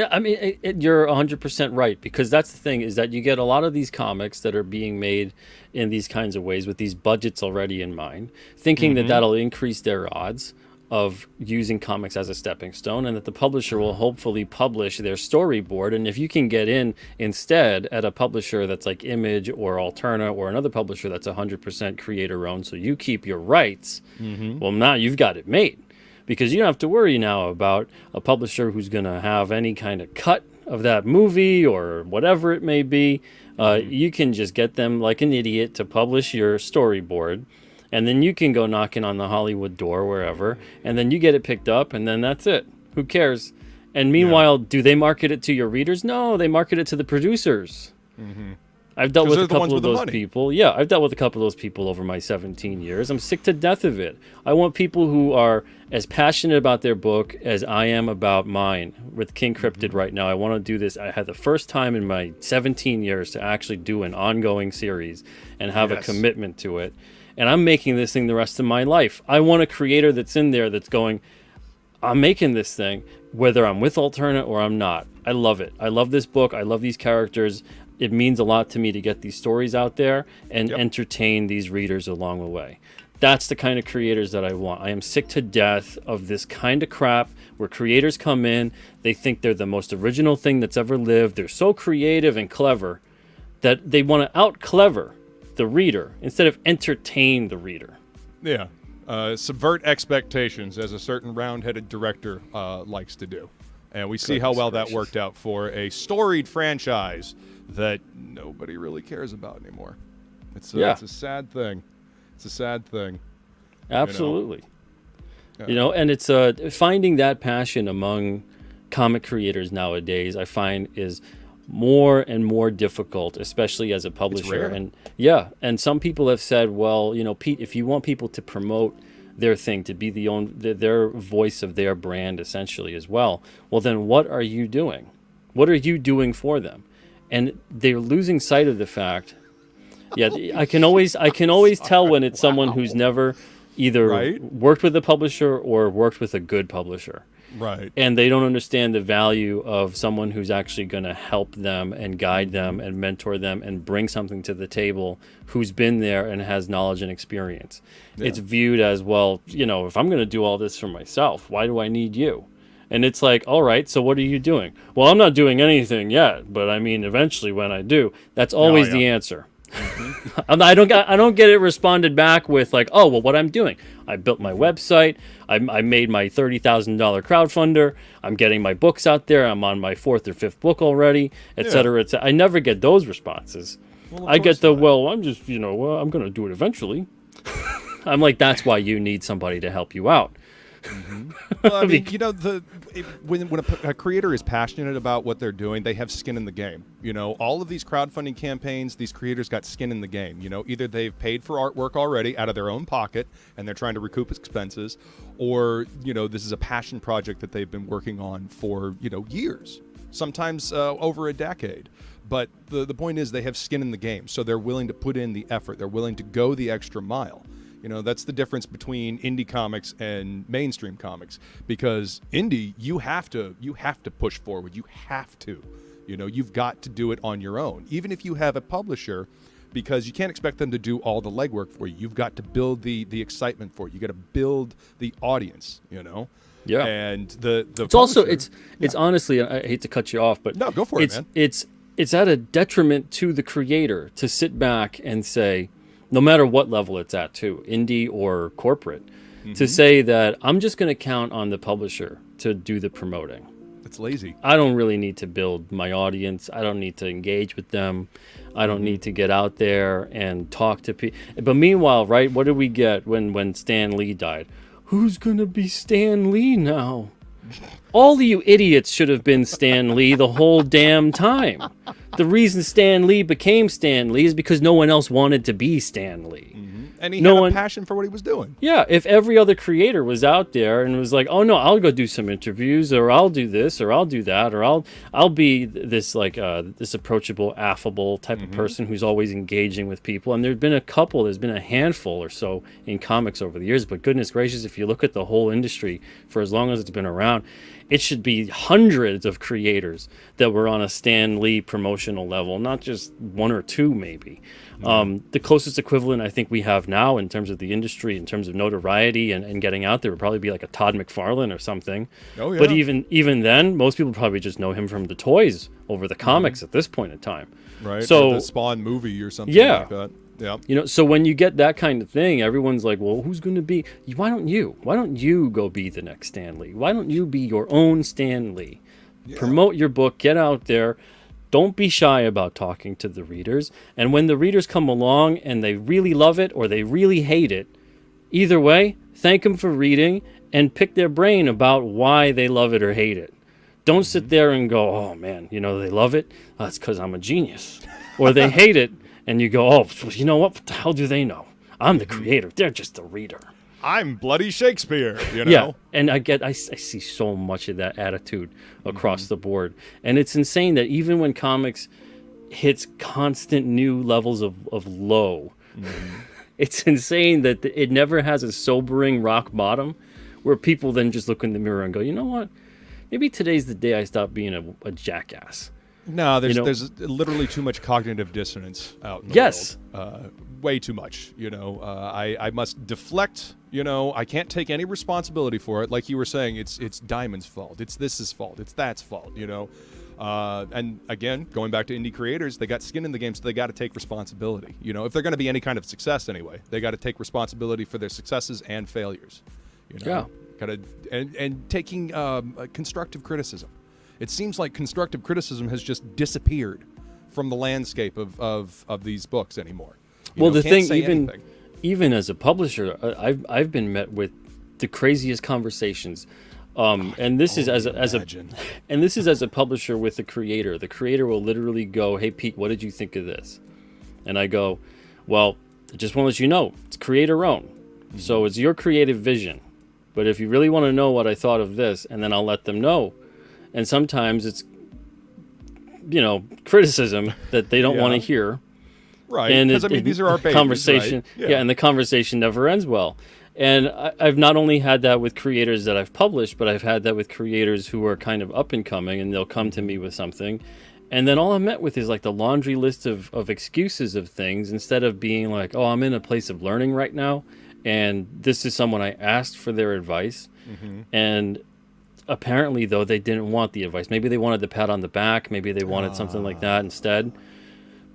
I mean, you're 100% right, because that's the thing, is that you get a lot of these comics that are being made in these kinds of ways with these budgets already in mind, thinking that that'll increase their odds of using comics as a stepping stone, and that the publisher will hopefully publish their storyboard. And if you can get in instead at a publisher that's like Image or Alterna, or another publisher that's 100% creator owned, so you keep your rights, well, now you've got it made, because you don't have to worry now about a publisher who's going to have any kind of cut of that movie or whatever it may be. You can just get them like an idiot to publish your storyboard, and then you can go knocking on the Hollywood door, wherever, and then you get it picked up, and then that's it. Who cares? And meanwhile, do they market it to your readers? No, they market it to the producers. I've dealt with a couple of those people. Yeah, I've dealt with a couple of those people over my 17 years. I'm sick to death of it. I want people who are as passionate about their book as I am about mine. With King Cryptid right now, I want to do this. I had the first time in my 17 years to actually do an ongoing series and have a commitment to it. And I'm making this thing the rest of my life. I want a creator that's in there that's going, I'm making this thing, whether I'm with Alterna or I'm not. I love it. I love this book. I love these characters. It means a lot to me to get these stories out there and entertain these readers along the way. That's the kind of creators that I want. I am sick to death of this kind of crap where creators come in, they think they're the most original thing that's ever lived. They're so creative and clever that they want to out-clever the reader instead of entertain the reader. Yeah. Subvert expectations, as a certain round-headed director likes to do. And we see how well that worked out for a storied franchise that nobody really cares about anymore. It's a sad thing. It's a sad thing. Absolutely. You know, and it's finding that passion among comic creators nowadays, I find, is more and more difficult, especially as a publisher. And some people have said, well, you know, Pete, if you want people to promote their thing, to be their voice of their brand essentially as well, then what are you doing? What are you doing for them? And they're losing sight of the fact. I can always tell when it's someone who's never either worked with a publisher or worked with a good publisher. Right. And they don't understand the value of someone who's actually going to help them and guide them and mentor them and bring something to the table, who's been there and has knowledge and experience. It's viewed as, well, you know, if I'm going to do all this for myself, why do I need you? And it's like, all right, so what are you doing? Well, I'm not doing anything yet, but I mean, eventually when I do, that's always the answer. I don't get it responded back with like, oh, well, what I'm doing. I built my website. I made my $30,000 crowdfunder. I'm getting my books out there. I'm on my 4th or 5th book already, et cetera, et cetera. I never get those responses. I get the, I'm just, I'm going to do it eventually. I'm like, that's why you need somebody to help you out. Well, I mean, when a creator is passionate about what they're doing, they have skin in the game. You know, all of these crowdfunding campaigns, these creators got skin in the game. You know, either they've paid for artwork already out of their own pocket and they're trying to recoup expenses, or, this is a passion project that they've been working on for, years, sometimes over a decade. But the point is they have skin in the game, so they're willing to put in the effort. They're willing to go the extra mile. That's the difference between indie comics and mainstream comics, because indie, you have to push forward. You have to, you've got to do it on your own, even if you have a publisher, because you can't expect them to do all the legwork for you. You've got to build the excitement for it. You got to build the audience, Yeah. And the it's also, it's honestly, I hate to cut you off, but no, go for it, man. It's at a detriment to the creator to sit back and say, no matter what level it's at, too, indie or corporate, to say that I'm just going to count on the publisher to do the promoting. It's lazy. I don't really need to build my audience. I don't need to engage with them. I don't need to get out there and talk to people. But meanwhile, right, what did we get when Stan Lee died? Who's going to be Stan Lee now? All of you idiots should have been Stan Lee the whole damn time. The reason Stan Lee became Stan Lee is because no one else wanted to be Stan Lee. And he had a passion for what he was doing. Yeah, if every other creator was out there and was like, oh no, I'll go do some interviews, or I'll do this, or I'll do that, or I'll be this this approachable, affable type of person who's always engaging with people. And there's been a handful or so in comics over the years, but goodness gracious, if you look at the whole industry for as long as it's been around, it should be hundreds of creators that were on a Stan Lee promotion emotional level, not just one or two maybe. The closest equivalent I think we have now in terms of the industry, in terms of notoriety and getting out there, would probably be like a Todd McFarlane or something. Oh, yeah. But even then, most people probably just know him from the toys over the comics at this point in time. Right. So or the Spawn movie or something Yeah. like that. Yeah. you know, so when you get that kind of thing, everyone's like, well, who's going to be? Why don't you go be the next Stan Lee? Why don't you be your own Stan Lee? Promote your book, get out there. Don't be shy about talking to the readers. And when the readers come along and they really love it or they really hate it, either way, thank them for reading and pick their brain about why they love it or hate it. Don't sit there and go, oh man, they love it. That's because I'm a genius. Or they hate it and you go, oh, you know what the hell do they know? I'm the creator. They're just the reader. I'm bloody Shakespeare, Yeah, and I see so much of that attitude across the board. And it's insane that even when comics hits constant new levels of low, it's insane that it never has a sobering rock bottom where people then just look in the mirror and go, you know what? Maybe today's the day I stop being a jackass. No, there's literally too much cognitive dissonance out in the world. Way too much. I must deflect. I can't take any responsibility for it. Like you were saying, it's Diamond's fault. It's this's fault. It's that's fault. And again, going back to indie creators, they got skin in the game, so they got to take responsibility. If they're going to be any kind of success anyway, they got to take responsibility for their successes and failures. And taking constructive criticism. It seems like constructive criticism has just disappeared from the landscape of these books anymore. The thing, even as a publisher, I've been met with the craziest conversations, and this is as a publisher with a creator. The creator will literally go, "Hey Pete, what did you think of this?" And I go, "Well, I just want to let you know it's creator owned, so it's your creative vision. But if you really want to know what I thought of this, and then I'll let them know." And sometimes it's, criticism that they don't want to hear. Right, because these are our babies, conversation, right? And the conversation never ends well. And I've not only had that with creators that I've published, but I've had that with creators who are kind of up and coming, and they'll come to me with something. And then all I'm met with is like the laundry list of excuses of things, instead of being like, oh, I'm in a place of learning right now, and this is someone I asked for their advice. And apparently, though, they didn't want the advice. Maybe they wanted the pat on the back. Maybe they wanted something like that instead.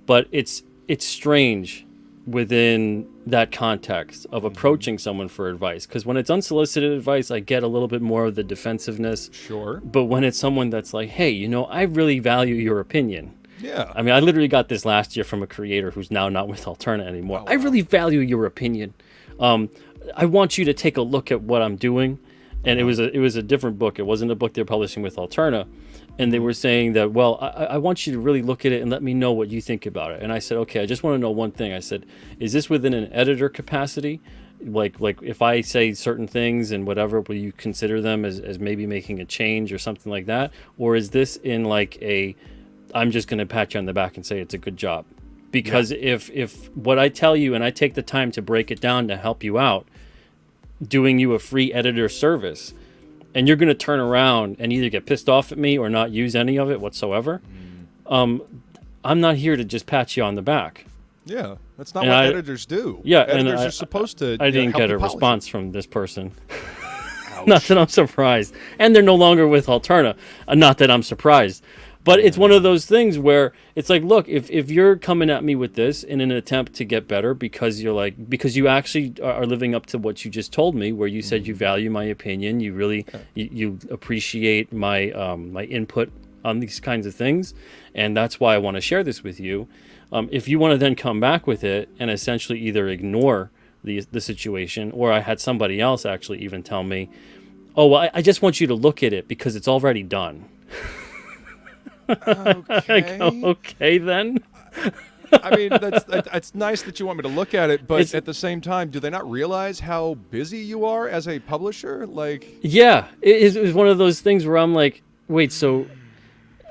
But it's strange within that context of approaching someone for advice. Because when it's unsolicited advice, I get a little bit more of the defensiveness. Sure. But when it's someone that's like, hey, I really value your opinion. Yeah. I mean, I literally got this last year from a creator who's now not with Alterna anymore. Oh, wow. I really value your opinion. I want you to take a look at what I'm doing. And it was a different book. It wasn't a book they're publishing with Alterna. And they were saying that, well, I want you to really look at it and let me know what you think about it. And I said, okay, I just want to know one thing. I said, is this within an editor capacity? Like if I say certain things and whatever, will you consider them as maybe making a change or something like that? Or is this in like I'm just going to pat you on the back and say it's a good job? Because if what I tell you and I take the time to break it down to help you out, doing you a free editor service, and you're going to turn around and either get pissed off at me or not use any of it whatsoever, I'm not here to just pat you on the Yeah, that's not what editors do. Yeah, editors are supposed to. I didn't get a response from this person. Not that I'm surprised, and they're no longer with Alterna. Not that I'm surprised. But it's one of those things where it's like, look, if you're coming at me with this in an attempt to get better because you actually are living up to what you just told me, where you said you value my opinion, you really you appreciate my my input on these kinds of things, and that's why I want to share this with you. If you want to then come back with it and essentially either ignore the situation, or I had somebody else actually even tell me, oh, well, I just want you to look at it because it's already done. Okay. I go, okay then. I mean, that's nice that you want me to look at it, but at the same time, do they not realize how busy you are as a publisher? Like, yeah, it was one of those things where I'm like, wait, so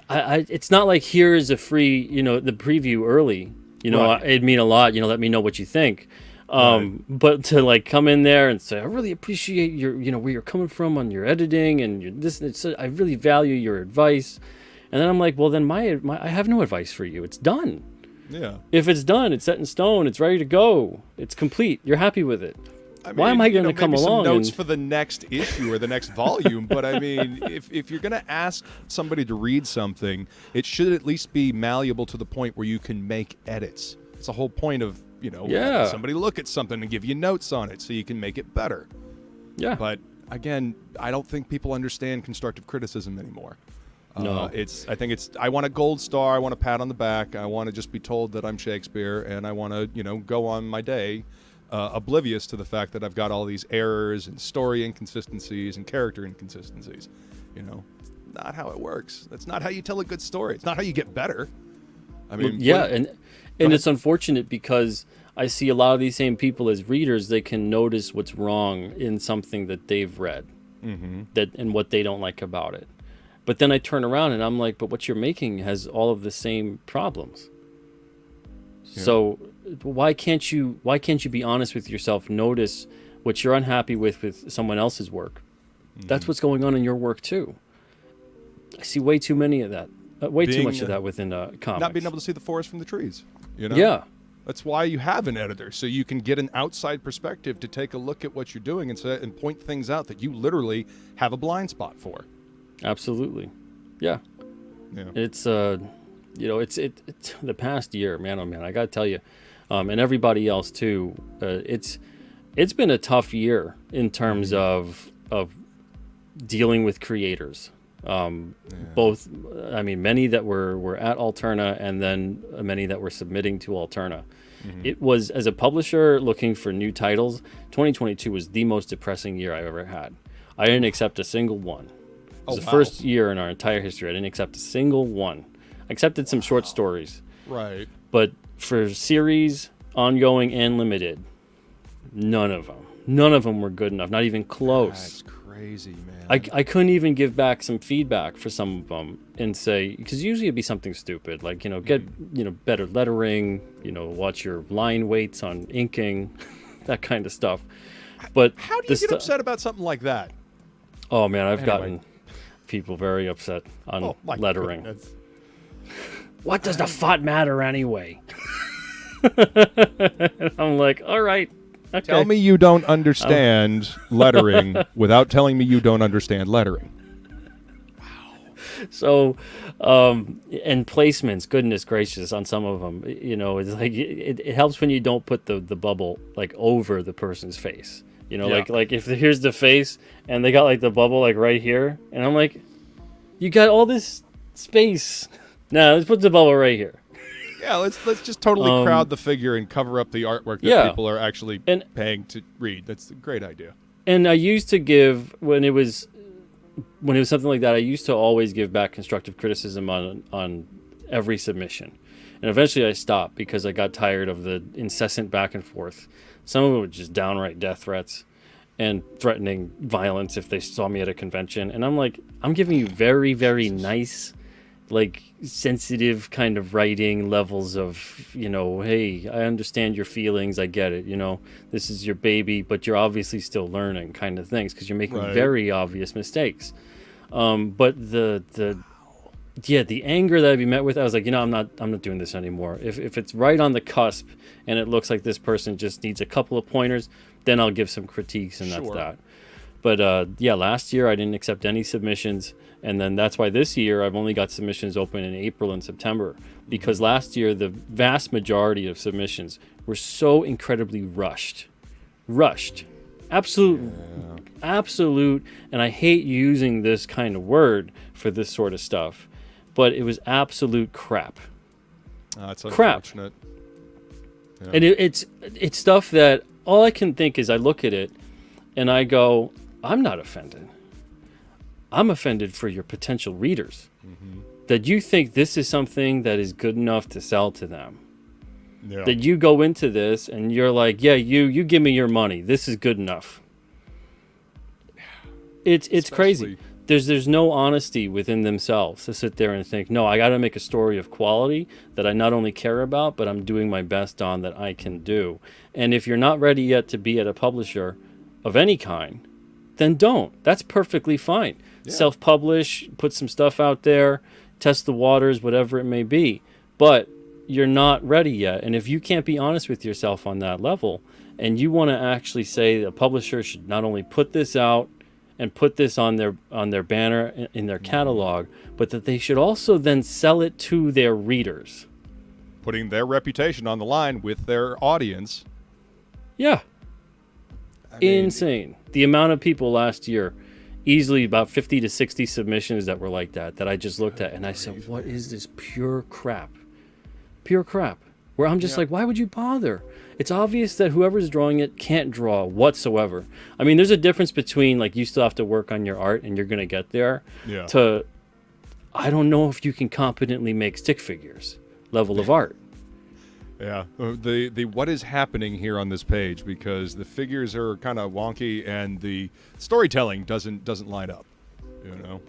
it's not like here is a free, the preview early. Right. It'd mean a lot. Let me know what you think. But to like come in there and say, I really appreciate your, where you're coming from on your editing and your this. I really value your advice. And then I'm like, well, then I have no advice for you. It's done. Yeah. If it's done, it's set in stone. It's ready to go. It's complete. You're happy with it. I mean, Why am I going to come maybe along? Some notes for the next issue or the next volume. But I mean, if you're going to ask somebody to read something, it should at least be malleable to the point where you can make edits. It's the whole point of having somebody look at something and give you notes on it so you can make it better. Yeah. But again, I don't think people understand constructive criticism anymore. No. I want a gold star. I want a pat on the back. I want to just be told that I'm Shakespeare, and I want to, go on my day oblivious to the fact that I've got all these errors and story inconsistencies and character inconsistencies. It's not how it works. That's not how you tell a good story. It's not how you get better. I mean, and it's unfortunate because I see a lot of these same people as readers. They can notice what's wrong in something that they've read, and what they don't like about it. But then I turn around and I'm like, but what you're making has all of the same problems. Yeah. So why can't you be honest with yourself? Notice what you're unhappy with someone else's work. That's what's going on in your work too. I see way too many of that. Too much of that within comics. Not being able to see the forest from the trees. Yeah. That's why you have an editor, so you can get an outside perspective to take a look at what you're doing and point things out that you literally have a blind spot for. Absolutely. Yeah. It's it's the past year, man. Oh man, I gotta tell you, and everybody else too. It's been a tough year in terms of dealing with creators. Both, I mean, many that were at Alterna, and then many that were submitting to Alterna. It was, as a publisher looking for new titles, 2022 was the most depressing year I've ever had. I didn't accept a single one. It was the first year in our entire history I didn't accept a single one. I accepted some short stories. Right. But for series, ongoing, and limited, none of them were good enough. Not even close. That's crazy, man. I couldn't even give back some feedback for some of them and say, because usually it'd be something stupid, like, get, better lettering, watch your line weights on inking, that kind of stuff. But how do you get upset about something like that? Oh man, I've gotten people very upset on lettering. Goodness. What does the font matter anyway? I'm like, all right. Okay. Tell me you don't understand lettering without telling me you don't understand lettering. So, and placements, goodness gracious, on some of them, it's like, it helps when you don't put the bubble like over the person's face. Like if here's the face and they got like the bubble like right here, and I'm like, you got all this space. Now let's put the bubble right here. Yeah, let's just totally crowd the figure and cover up the artwork that people are actually paying to read. That's a great idea. And I used to give, when it was something like that, I used to always give back constructive criticism on every submission. And eventually I stopped because I got tired of the incessant back and forth. Some of it was just downright death threats and threatening violence if they saw me at a convention. And I'm like, I'm giving you very, very nice, like sensitive kind of writing levels of, hey, I understand your feelings. I get it. This is your baby, but you're obviously still learning kind of things because you're making very obvious mistakes. But the anger that I'd be met with, I was like, I'm not doing this anymore. If it's right on the cusp and it looks like this person just needs a couple of pointers, then I'll give some critiques, and that's that. But last year I didn't accept any submissions. And then that's why this year I've only got submissions open in April and September, because last year the vast majority of submissions were so incredibly rushed. Absolute. And I hate using this kind of word for this sort of stuff, but it was absolute crap. That's unfortunate. Yeah. And it's stuff that all I can think is I look at it and I go, I'm not offended. I'm offended for your potential readers, that you think this is something that is good enough to sell to them. Yeah. That you go into this and you're like, yeah, you give me your money. This is good enough. It's crazy. There's no honesty within themselves to sit there and think, no, I got to make a story of quality that I not only care about, but I'm doing my best on that I can do. And if you're not ready yet to be at a publisher of any kind, then don't. That's perfectly fine. Yeah. Self-publish, put some stuff out there, test the waters, whatever it may be. But you're not ready yet. And if you can't be honest with yourself on that level, and you want to actually say a publisher should not only put this out and put this on their banner in their catalog, but that they should also then sell it to their readers, putting their reputation on the line with their audience. Yeah. I mean, Insane. The amount of people last year, easily about 50 to 60 submissions that were like that I just looked at and I said, what is this pure crap? Pure crap. Where I'm just like, why would you bother? It's obvious that whoever's drawing it can't draw whatsoever. I mean, there's a difference between like you still have to work on your art and you're going to get there to, I don't know if you can competently make stick figures level of art. Yeah, the what is happening here on this page, because the figures are kind of wonky and the storytelling doesn't line up, you know.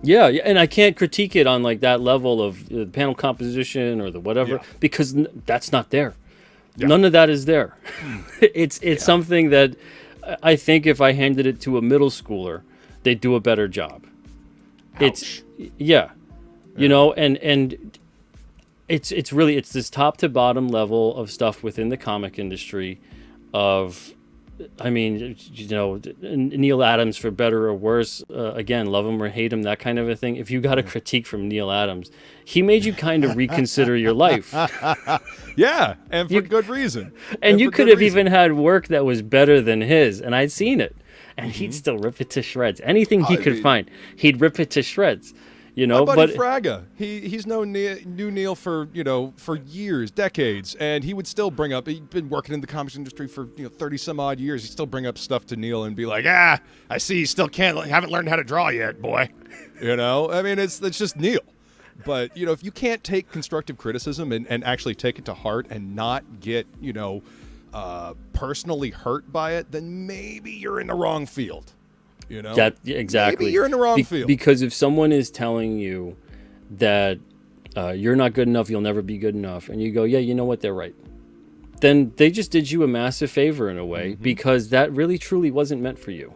Yeah, and I can't critique it on like that level of the panel composition or the whatever because that's not there. Yeah. None of that is there. It's something that I think if I handed it to a middle schooler, they'd do a better job. Ouch. You know, and it's really this top to bottom level of stuff within the comic industry of, I mean, you know, Neil Adams, for better or worse, again, love him or hate him, that kind of a thing. If you got a critique from Neil Adams, he made you kind of reconsider your life. Yeah, and for good reason. And you could have even had work that was better than his, and I'd seen it. And he'd still rip it to shreds. Anything he could find, he'd rip it to shreds. You know, my buddy Fraga, he's known Neil for years, decades, and he would still bring up. He'd been working in the comics industry for 30 some odd years. He'd still bring up stuff to Neil and be like, I see you still haven't learned how to draw yet, boy. You know, I mean, it's just Neil. But if you can't take constructive criticism and actually take it to heart and not get personally hurt by it, then maybe you're in the wrong field. That exactly. Maybe you're in the wrong field. Because if someone is telling you that you're not good enough, you'll never be good enough, and you go, yeah, you know what, they're right, then they just did you a massive favor in a way, because that really truly wasn't meant for you.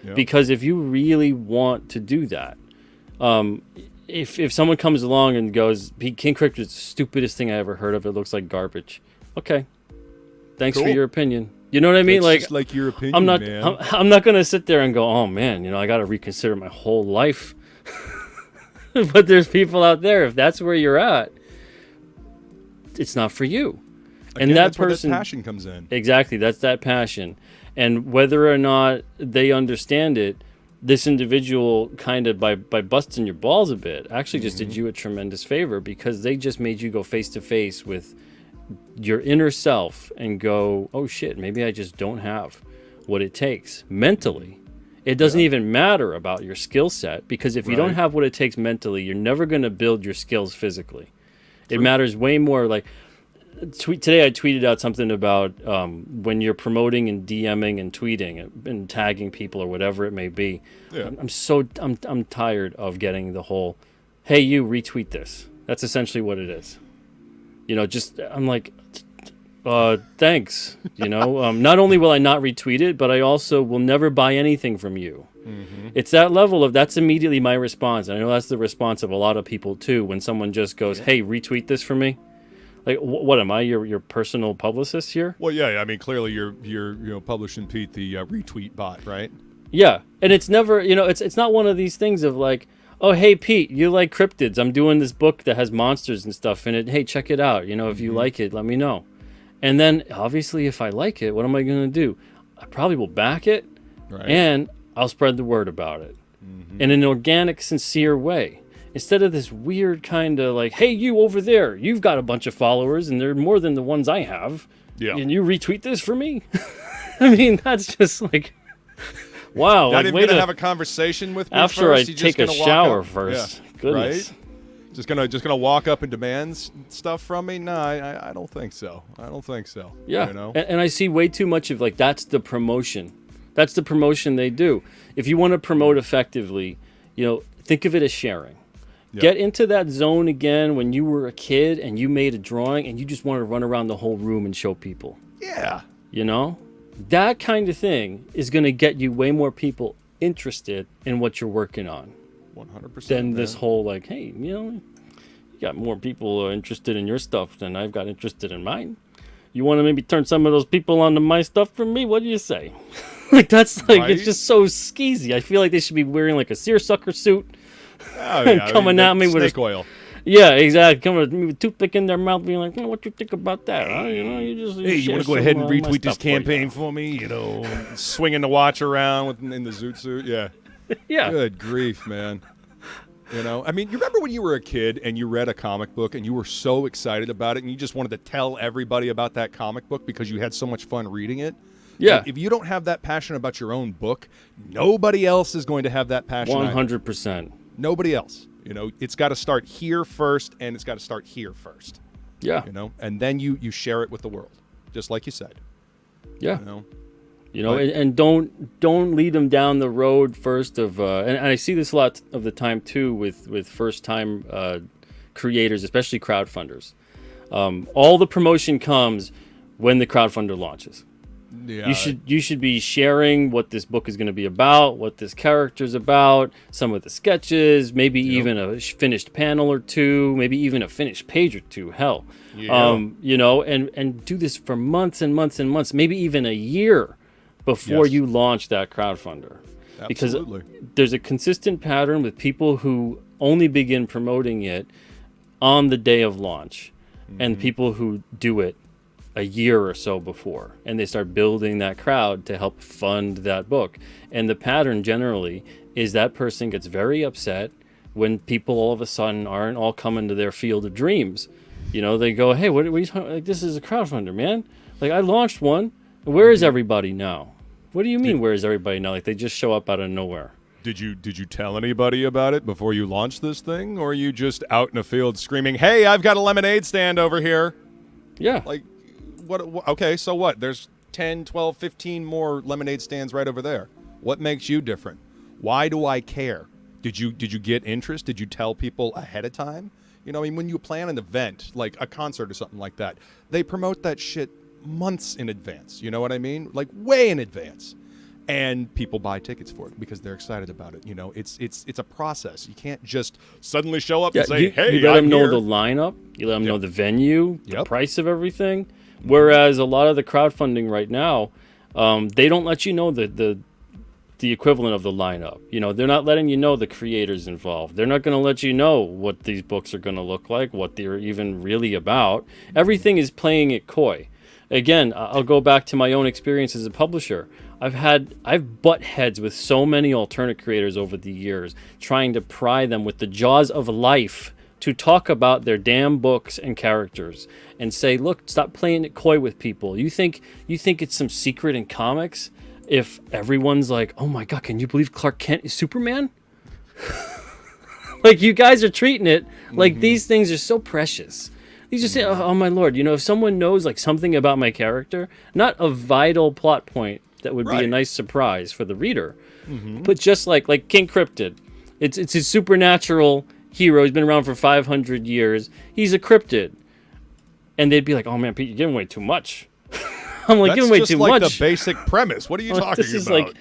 Yeah. Because if you really want to do that, if someone comes along and goes, King Cryptid is the stupidest thing I ever heard of, it looks like garbage. Okay, thanks for your opinion. You know what I mean? It's just like your opinion, man. I'm not gonna sit there and go, oh man, I got to reconsider my whole life. But there's people out there. If that's where you're at, it's not for you. Again, and that that's person, where that passion comes in. Exactly, that's that passion. And whether or not they understand it, this individual kind of by busting your balls a bit actually just did you a tremendous favor, because they just made you go face to face with your inner self and go, oh shit, maybe I just don't have what it takes mentally. It doesn't even matter about your skill set, because if you don't have what it takes mentally, you're never going to build your skills physically. It matters way more. Like today I tweeted out something about when you're promoting and DMing and tweeting and tagging people or whatever it may be. I'm tired of getting the whole, hey, you retweet this. That's essentially what it is. I'm like, thanks. Not only will I not retweet it, but I also will never buy anything from you. It's that level of, that's immediately my response. And I know that's the response of a lot of people too, when someone just goes, hey, retweet this for me. Like, what am I, your personal publicist here? Well, yeah, I mean, clearly you're Publishing Pete, the retweet bot, right? Yeah, and it's never, it's not one of these things of like, oh, hey, Pete, you like cryptids. I'm doing this book that has monsters and stuff in it. Hey, check it out. If you like it, let me know. And then, obviously, if I like it, what am I going to do? I probably will back it, and I'll spread the word about it in an organic, sincere way. Instead of this weird kind of like, hey, you over there, you've got a bunch of followers, and they're more than the ones I have. Yeah. And you retweet this for me? I mean, that's just like... Wow! Not even gonna have a conversation with me after first. I take a shower first. Yeah. Goodness. Right? Just gonna walk up and demand stuff from me? No, I don't think so. I don't think so. Yeah. And I see way too much of like, that's the promotion. That's the promotion they do. If you want to promote effectively, think of it as sharing. Yep. Get into that zone again when you were a kid and you made a drawing and you just wanted to run around the whole room and show people. Yeah. That kind of thing is going to get you way more people interested in what you're working on. 100%. Then this whole like, hey, you got more people interested in your stuff than I've got interested in mine. You want to maybe turn some of those people onto my stuff for me? What do you say? Like, that's like, Right? it's just so skeezy. I feel like they should be wearing like a seersucker suit Oh, and yeah, coming at me with snake oil. yeah, exactly. Coming with a toothpick in their mouth, being like, what you think about that? Huh? Hey, you want to go share ahead and some, my retweet this stuff for you. campaign for me? Swinging the watch around in the zoot suit. Yeah. Yeah. Good grief, man. I mean, you remember when you were a kid and you read a comic book and you were so excited about it and you just wanted to tell everybody about that comic book because you had so much fun reading it? Yeah. Like, if you don't have that passion about your own book, nobody else is going to have that passion. 100%. Nobody else. It's got to start here first, and it's got to start here first. Yeah. And then you share it with the world, just like you said. Yeah. But- And don't lead them down the road first of and I see this a lot of the time too with first time creators, especially crowdfunders. All the promotion comes when the crowdfunder launches. Yeah. You should be sharing what this book is going to be about, what this character's about, some of the sketches, maybe even a finished panel or two, maybe even a finished page or two. Hell, Yeah. and do this for months and months and months, maybe even a year before Yes. you launch that crowdfunder. Absolutely. Because there's a consistent pattern with people who only begin promoting it on the day of launch, and people who do it a year or so before, and they start building that crowd to help fund that book. And the pattern generally is that person gets very upset when people all of a sudden aren't all coming to their field of dreams. They go, hey, what are we talking? Like, this is a crowdfunder, man. Like, I launched one. Where is everybody now? What do you mean, where is everybody now? Like, they just show up out of nowhere. Did you tell anybody about it before you launched this thing, or are you just out in a field screaming, "Hey, I've got a lemonade stand over here"? Yeah. Like, what? Okay, so what? There's 10, 12, 15 more lemonade stands right over there. What makes you different? Why do I care? Did you get interest? Did you tell people ahead of time? I mean, when you plan an event, like a concert or something like that, they promote that shit months in advance. You know what I mean? Like, way in advance. And people buy tickets for it because they're excited about it. It's a process. You can't just suddenly show up and say, "Hey, you let them I'm know here." the lineup. You let them know the venue, the Yep. price of everything. Whereas a lot of the crowdfunding right now, they don't let you know the equivalent of the lineup. They're not letting you know the creators involved. They're not going to let you know what these books are going to look like, what they're even really about. Everything is playing it coy. Again, I'll go back to my own experience as a publisher. I've butt heads with so many alternate creators over the years, trying to pry them with the jaws of life to talk about their damn books and characters and say, look, stop playing it coy with people. You think it's some secret in comics if everyone's like, oh my God, can you believe Clark Kent is Superman? Like, you guys are treating it like these things are so precious. You just say, oh my Lord, if someone knows like something about my character, not a vital plot point that would be a Right. nice surprise for the reader, but just like King Cryptid, it's a supernatural hero. He's been around for 500 years. He's a cryptid, and they'd be like, "Oh man, Pete, you're giving away too much." I'm like, That's giving away just too like much. the basic premise. What are you Like, talking this is about?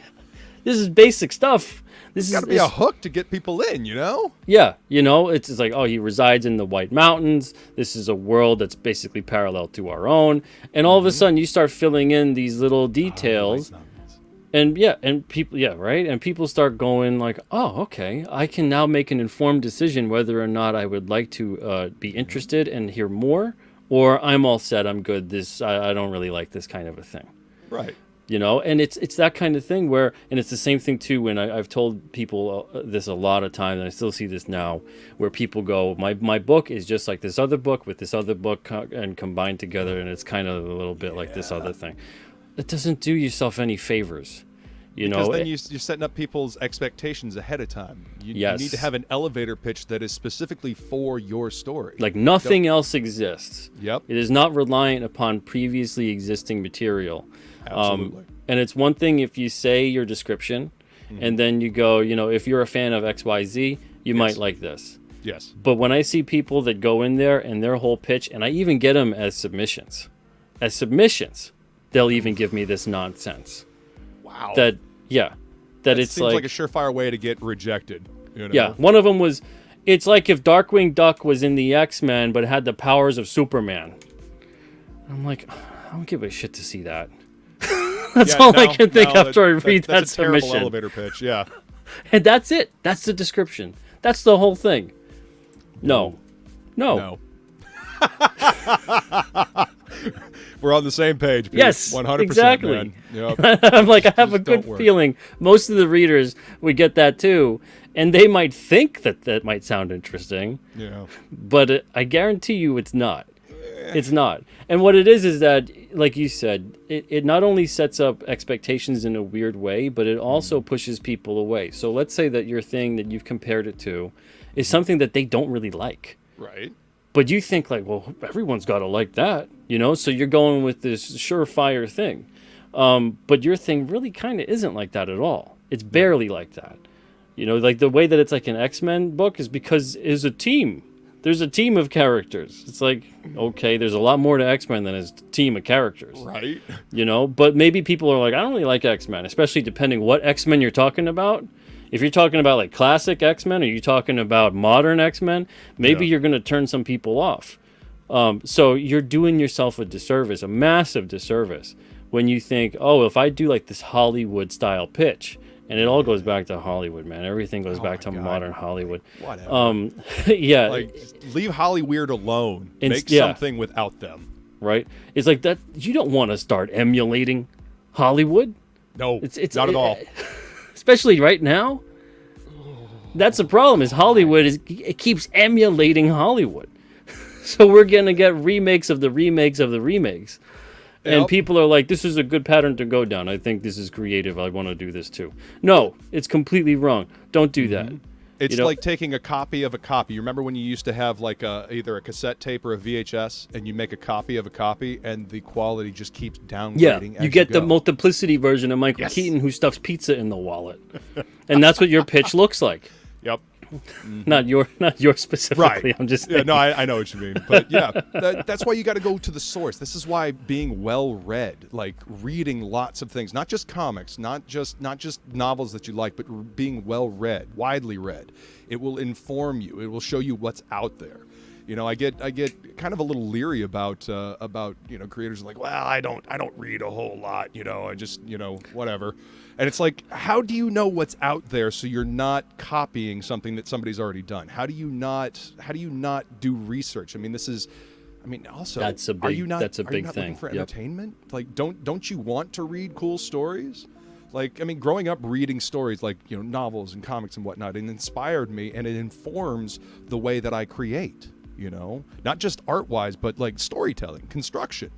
this is basic stuff. This Got to be a hook to get people in, Yeah, it's like, oh, he resides in the White Mountains. This is a world that's basically parallel to our own. And all of a sudden, you start filling in these little details. And people, right? And people start going like, oh, okay, I can now make an informed decision whether or not I would like to be interested and hear more, or I'm all set, I'm good. I don't really like this kind of a thing. Right. And it's that kind of thing where, and it's the same thing too when I've told people this a lot of times, and I still see this now, where people go, my book is just like this other book with this other book and combined together, and it's kind of a little bit like this other thing. It doesn't do yourself any favors. Because then you're setting up people's expectations ahead of time. You need to have an elevator pitch that is specifically for your story. Like nothing else exists. Yep. It is not reliant upon previously existing material. Absolutely. And it's one thing if you say your description and then you go, if you're a fan of XYZ, you might like this. Yes. But when I see people that go in there and their whole pitch, and I even get them as submissions, they'll even give me this nonsense. Wow. That That it's seems like a surefire way to get rejected. You know? Yeah, one of them was, it's like if Darkwing Duck was in the X-Men but had the powers of Superman. I'm like, I don't give a shit to see that. That's all I can think after I read that that's a terrible submission. elevator pitch. Yeah. And that's it. That's the description. That's the whole thing. No. No. We're on the same page, Pete. Yes, 100%, exactly. man. Yep. I'm like, I have a Just good don't work. feeling most of the readers would get that too. And they might think that that might sound interesting, Yeah. but I guarantee you it's not. It's not. And what it is that, like you said, it not only sets up expectations in a weird way, but it also pushes people away. So let's say that your thing that you've compared it to is something that they don't really like. Right. But you think like, well, everyone's got to like that, you know? So you're going with this surefire thing. But your thing really kind of isn't like that at all. It's barely like that. You know, like the way that it's like an X-Men book is because it's a team. There's a team of characters. It's like, okay, there's a lot more to X-Men than a team of characters. Right. You know, but maybe people are like, I don't really like X-Men, especially depending what X-Men you're talking about. If you're talking about like classic X-Men or you're talking about modern X-Men, maybe you're going to turn some people off. So you're doing yourself a disservice, a massive disservice, when you think, oh, if I do like this Hollywood style pitch, and it all goes back to Hollywood, man. Everything goes back to modern Hollywood. Whatever. Yeah. Like, leave Hollyweird alone. Make yeah. something without them. Right? It's like that. You don't want to start emulating Hollywood. No, It's not at all. Especially right now. That's the problem. Is Hollywood it keeps emulating Hollywood. So we're gonna get remakes of the remakes of the remakes. And people are like, this is a good pattern to go down. I think this is creative. I want to do this too. No, it's completely wrong. Don't do that. It's like taking a copy of a copy. You remember when you used to have like either a cassette tape or a VHS, and you make a copy of a copy, and the quality just keeps downgrading. Yeah, you get the multiplicity version of Michael Keaton who stuffs pizza in the wallet, and that's what your pitch looks like. Yep. Not your specifically. Right. I'm just no, I know what you mean. But yeah, that's why you got to go to the source. This is why being well read, like reading lots of things, not just comics, not just novels that you like, but being well read, widely read. It will inform you. It will show you what's out there. You know, I get kind of a little leery about creators like, well, I don't read a whole lot. You know, I just whatever. And it's like, how do you know what's out there so you're not copying something that somebody's already done? How do you not do research? I mean, also, that's a big thing. Looking for entertainment? Like, don't you want to read cool stories? Like, I mean, growing up reading stories like, novels and comics and whatnot, it inspired me, and it informs the way that I create, not just art-wise, but like storytelling, construction,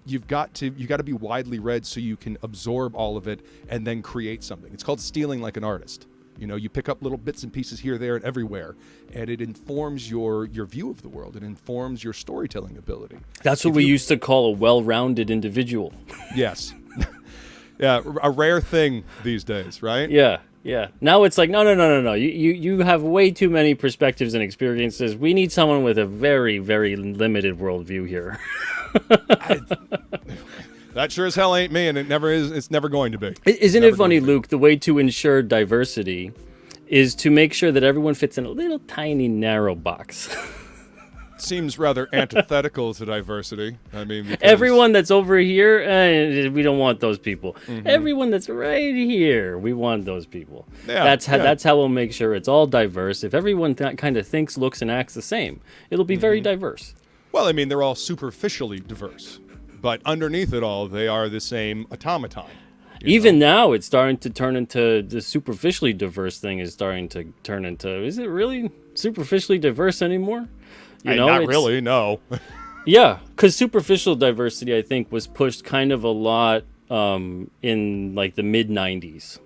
You've got to be widely read so you can absorb all of it and then create something. It's called stealing like an artist. You pick up little bits and pieces here, there, and everywhere, and it informs your view of the world. It informs your storytelling ability. That's what we used to call a well-rounded individual. Yes. Yeah, a rare thing these days, right? Yeah. Now it's like, no. You have way too many perspectives and experiences. We need someone with a very, very limited worldview here. That sure as hell ain't me, and it never is. It's never going to be. Isn't it funny, Luke? The way to ensure diversity is to make sure that everyone fits in a little tiny narrow box. Seems rather antithetical to diversity. I mean, everyone that's over here, we don't want those people. Mm-hmm. Everyone that's right here, we want those people. Yeah, that's how we'll make sure it's all diverse. If everyone kind of thinks, looks, and acts the same, it'll be very diverse. Well, I mean, they're all superficially diverse, but underneath it all, they are the same automaton. Even now, it's starting to turn into the superficially diverse thing. Is starting to turn into, is it really superficially diverse anymore? Not really, no. Yeah, because superficial diversity, I think, was pushed kind of a lot in like the mid 90s.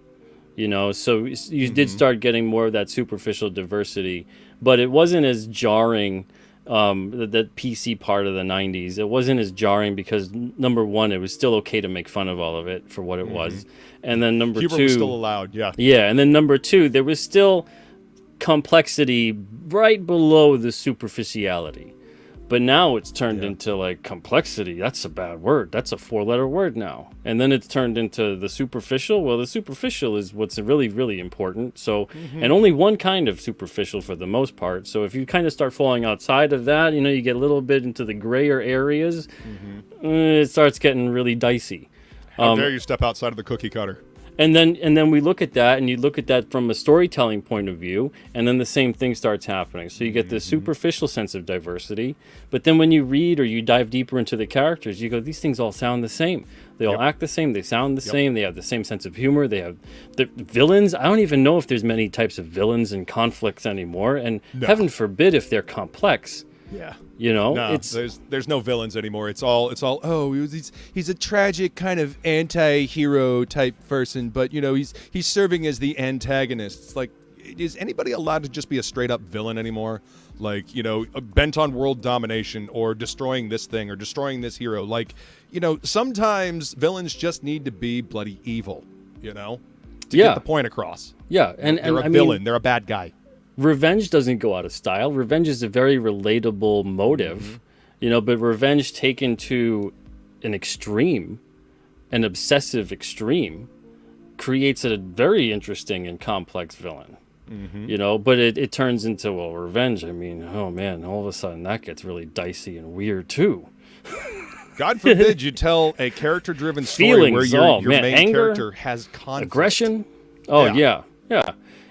So you did start getting more of that superficial diversity, but it wasn't as jarring. That PC part of the 90s, it wasn't as jarring because number one, it was still okay to make fun of all of it for what it was, and then number humor two was still allowed. Yeah, and then number two, there was still complexity right below the superficiality. But now it's turned into like complexity. That's a bad word. That's a 4-letter word now. And then it's turned into the superficial. Well, the superficial is what's really, really important. So, and only one kind of superficial for the most part. So if you kind of start falling outside of that, you get a little bit into the grayer areas, it starts getting really dicey. How dare you step outside of the cookie cutter? And then we look at that, and you look at that from a storytelling point of view, and then the same thing starts happening. So you get this superficial sense of diversity, but then when you read or you dive deeper into the characters, you go, these things all sound the same. They all act the same. They sound the same. They have the same sense of humor. They have the villains. I don't even know if there's many types of villains and conflicts anymore, and heaven forbid if they're complex. Yeah. No, there's no villains anymore. It's all he's a tragic kind of anti-hero type person, but he's serving as the antagonist. It's like, is anybody allowed to just be a straight up villain anymore? Like, bent on world domination or destroying this thing or destroying this hero. Like, sometimes villains just need to be bloody evil, to get the point across. Yeah, and they're a villain. They're a bad guy. Revenge doesn't go out of style. Revenge is a very relatable motive, but revenge taken to an extreme, an obsessive extreme, creates a very interesting and complex villain. But it turns into, well, revenge. I mean, oh man, all of a sudden that gets really dicey and weird too. God forbid you tell a character-driven story where your main anger, character has conflict. Aggression. Oh yeah.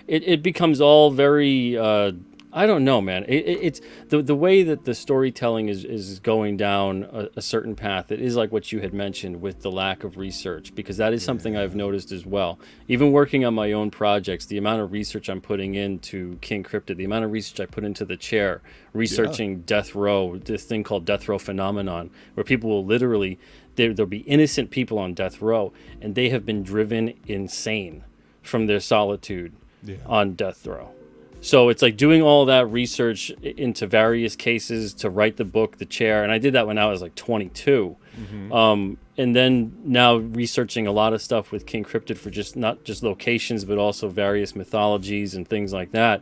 It becomes all very, I don't know, man. It's the way that the storytelling is going down a certain path. It is like what you had mentioned with the lack of research, because that is something I've noticed as well. Even working on my own projects, the amount of research I'm putting into King Cryptid, the amount of research I put into The Chair, researching Death Row, this thing called Death Row phenomenon, where people will literally, there'll be innocent people on death row, and they have been driven insane from their solitude. On death row. So it's like doing all that research into various cases to write the book, The Chair. And I did that when I was like 22. And then now researching a lot of stuff with King Cryptid for not just locations, but also various mythologies and things like that.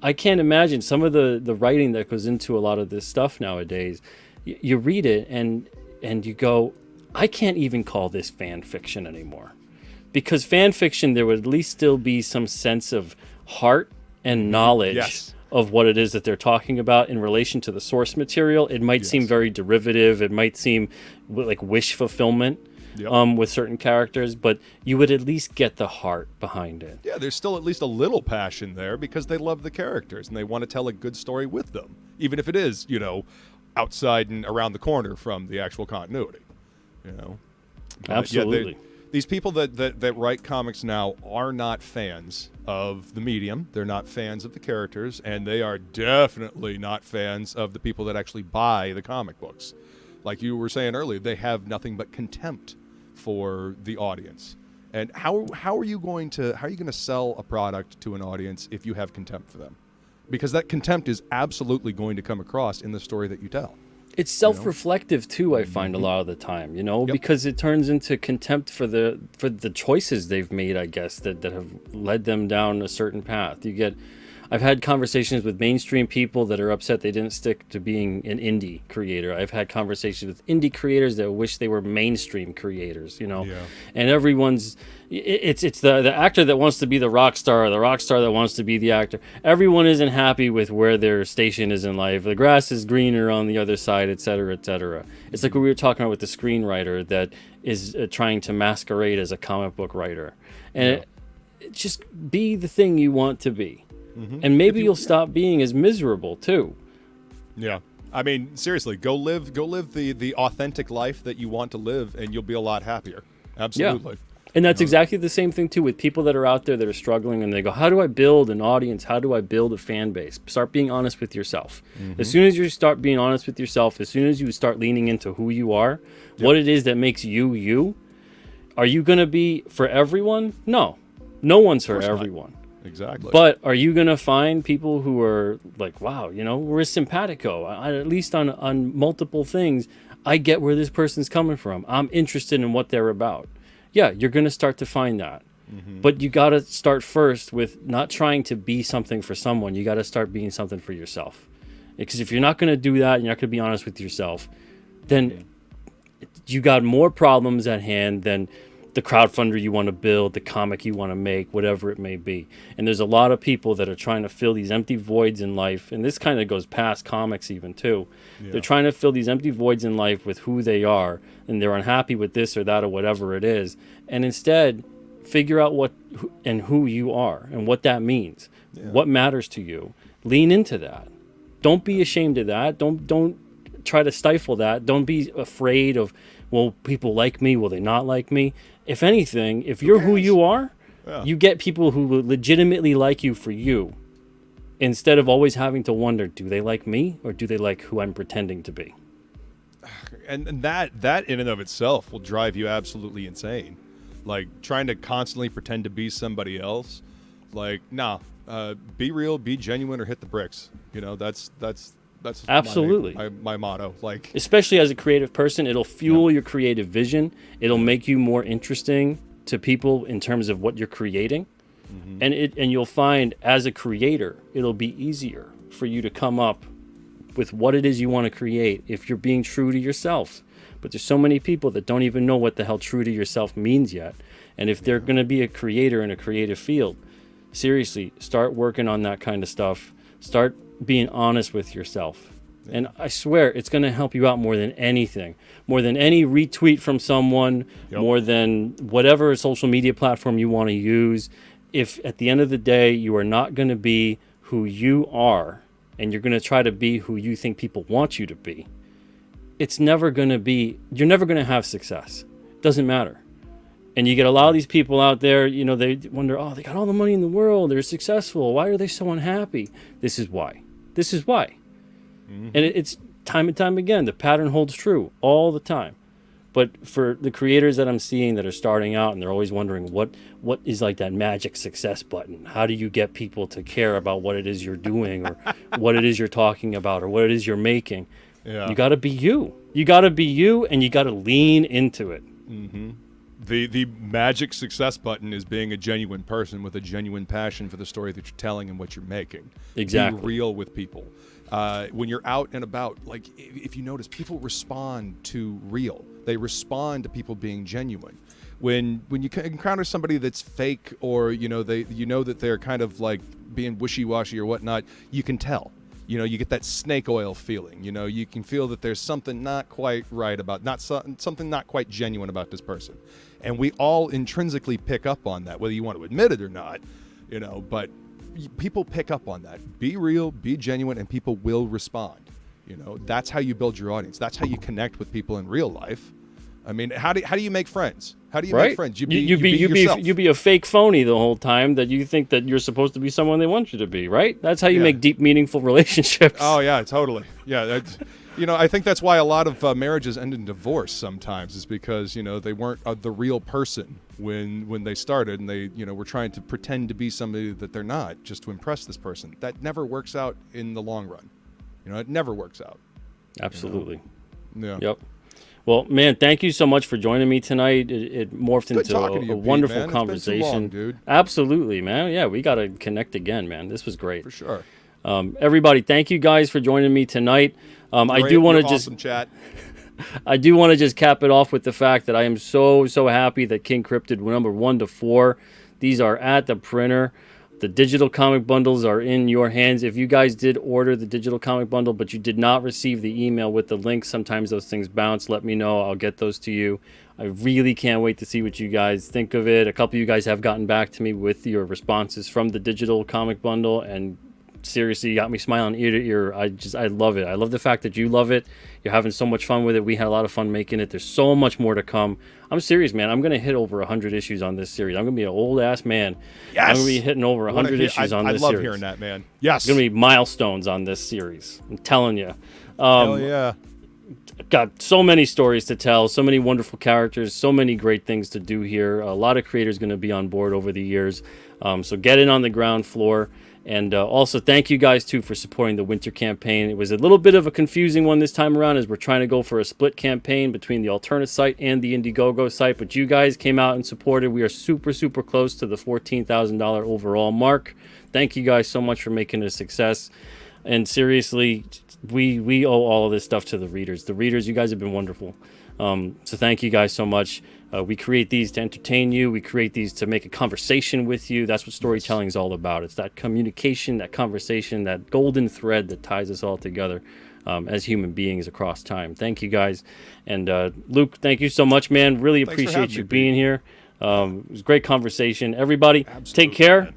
I can't imagine some of the writing that goes into a lot of this stuff nowadays. You read it and you go, I can't even call this fan fiction anymore. Because fan fiction, there would at least still be some sense of heart and knowledge of what it is that they're talking about in relation to the source material. It might seem very derivative. It might seem like wish fulfillment with certain characters, but you would at least get the heart behind it. Yeah, there's still at least a little passion there because they love the characters and they want to tell a good story with them, even if it is, outside and around the corner from the actual continuity. Absolutely. These people that write comics now are not fans of the medium. They're not fans of the characters, and they are definitely not fans of the people that actually buy the comic books. Like you were saying earlier, they have nothing but contempt for the audience. And how are you going to sell a product to an audience if you have contempt for them? Because that contempt is absolutely going to come across in the story that you tell. It's self-reflective too, I find a lot of the time, because it turns into contempt for the choices they've made, I guess, that have led them down a certain path. I've had conversations with mainstream people that are upset they didn't stick to being an indie creator. I've had conversations with indie creators that wish they were mainstream creators, and everyone's, it's the actor that wants to be the rock star, or the rock star that wants to be the actor. Everyone isn't happy with where their station is in life. The grass is greener on the other side, et cetera, et cetera. It's like what we were talking about with the screenwriter that is trying to masquerade as a comic book writer. And just be the thing you want to be. And maybe you'll stop being as miserable too. Yeah. I mean, seriously, go live the authentic life that you want to live, and you'll be a lot happier. Absolutely. Yeah. And that's exactly the same thing too with people that are out there that are struggling, and they go, how do I build an audience? How do I build a fan base? Start being honest with yourself. As soon as you start being honest with yourself, as soon as you start leaning into who you are, what it is that makes you you, are you going to be for everyone? No. No one's for everyone. Exactly. But are you going to find people who are like, wow, we're simpatico. At least on multiple things, I get where this person's coming from. I'm interested in what they're about. Yeah, you're going to start to find that. But you got to start first with not trying to be something for someone. You got to start being something for yourself. Because if you're not going to do that, and you're not going to be honest with yourself, then you got more problems at hand than the crowdfunder you want to build, the comic you want to make, whatever it may be. And there's a lot of people that are trying to fill these empty voids in life, and this kind of goes past comics even too. Yeah. They're trying to fill these empty voids in life with who they are, and they're unhappy with this or that or whatever it is. And instead, figure out what and who you are and what that means. Yeah. What matters to you. Lean into that. Don't be ashamed of that. Don't try to stifle that. Don't be afraid of, will people like me? Will they not like me? If anything, if you're who you are, you get people who will legitimately like you for you, instead of always having to wonder, do they like me or do they like who I'm pretending to be? And that in and of itself will drive you absolutely insane. Like trying to constantly pretend to be somebody else. Like, nah, be real, be genuine, or hit the bricks. You know, that's absolutely my motto. Like, especially as a creative person, it'll fuel your creative vision. It'll make you more interesting to people in terms of what you're creating. Mm-hmm. And you'll find as a creator, it'll be easier for you to come up with what it is you want to create if you're being true to yourself. But there's so many people that don't even know what the hell true to yourself means yet. And if they're going to be a creator in a creative field, seriously, start working on that kind of stuff. Start being honest with yourself. And I swear it's going to help you out more than anything, more than any retweet from someone, more than whatever social media platform you want to use. If at the end of the day, you are not going to be who you are and you're going to try to be who you think people want you to be, you're never going to have success. It doesn't matter. And you get a lot of these people out there, you know, they wonder, oh, they got all the money in the world. They're successful. Why are they so unhappy? This is why. Mm-hmm. And it's time and time again. The pattern holds true all the time. But for the creators that I'm seeing that are starting out and they're always wondering what is like that magic success button? How do you get people to care about what it is you're doing or what it is you're talking about or what it is you're making? Yeah. You got to be you. You got to be you and you got to lean into it. Mm-hmm. The magic success button is being a genuine person with a genuine passion for the story that you're telling and what you're making. Exactly. Be real with people. When you're out and about, like if you notice, people respond to real. They respond to people being genuine. When you encounter somebody that's fake or you know that they're kind of like being wishy-washy or whatnot, you can tell. You know, you get that snake oil feeling. You know, you can feel that there's something not quite right about, something not quite genuine about this person. And we all intrinsically pick up on that, whether you want to admit it or not, you know, but people pick up on that. Be real, be genuine, and people will respond. You know, that's how you build your audience. That's how you connect with people in real life. I mean, how do you make friends? How do you make friends? You be yourself. You be a fake phony the whole time that you think that you're supposed to be someone they want you to be, right? That's how you make deep, meaningful relationships. Oh yeah, totally. Yeah, that's, you know, I think that's why a lot of marriages end in divorce sometimes, is because you know they weren't the real person when they started, and they were trying to pretend to be somebody that they're not just to impress this person. That never works out in the long run. You know, it never works out. Absolutely. You know? Yeah. Yep. Well, man, thank you so much for joining me tonight. It morphed into a wonderful conversation. It's been too long, dude. Absolutely, man. Yeah, we got to connect again, man. This was great. For sure. Everybody, thank you guys for joining me tonight. I do want to awesome chat. I do want to just cap it off with the fact that I am so happy that King Cryptid number 1 to 4. These are at the printer. The digital comic bundles are in your hands. If you guys did order the digital comic bundle, but you did not receive the email with the link, sometimes those things bounce. Let me know. I'll get those to you. I really can't wait to see what you guys think of it. A couple of you guys have gotten back to me with your responses from the digital comic bundle, and seriously, you got me smiling ear to ear. I love it. I love the fact that you love it. You're having so much fun with it. We had a lot of fun making it. There's so much more to come. I'm serious, man. I'm going to hit over 100 issues on this series. I'm going to be an old-ass man. Yes. I'm going to be hitting over 100 issues on this series. I love hearing that, man. Yes. It's going to be milestones on this series. I'm telling you. Hell yeah. Got so many stories to tell, so many wonderful characters, so many great things to do here. A lot of creators going to be on board over the years. So get in on the ground floor. And also, thank you guys, too, for supporting the winter campaign. It was a little bit of a confusing one this time around as we're trying to go for a split campaign between the Alternate site and the Indiegogo site. But you guys came out and supported. We are super close to the $14,000 overall mark. Thank you guys so much for making it a success. And seriously, we owe all of this stuff to the readers. The readers, you guys have been wonderful. So thank you guys so much. We create these to entertain you. We create these to make a conversation with you. That's what storytelling is all about. It's that communication, that conversation, that golden thread that ties us all together as human beings across time. Thank you guys. And Luke, thank you so much, man. Really appreciate you being here. It was a great conversation. Everybody, take care,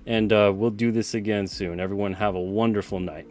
and we'll do this again soon. Everyone have a wonderful night.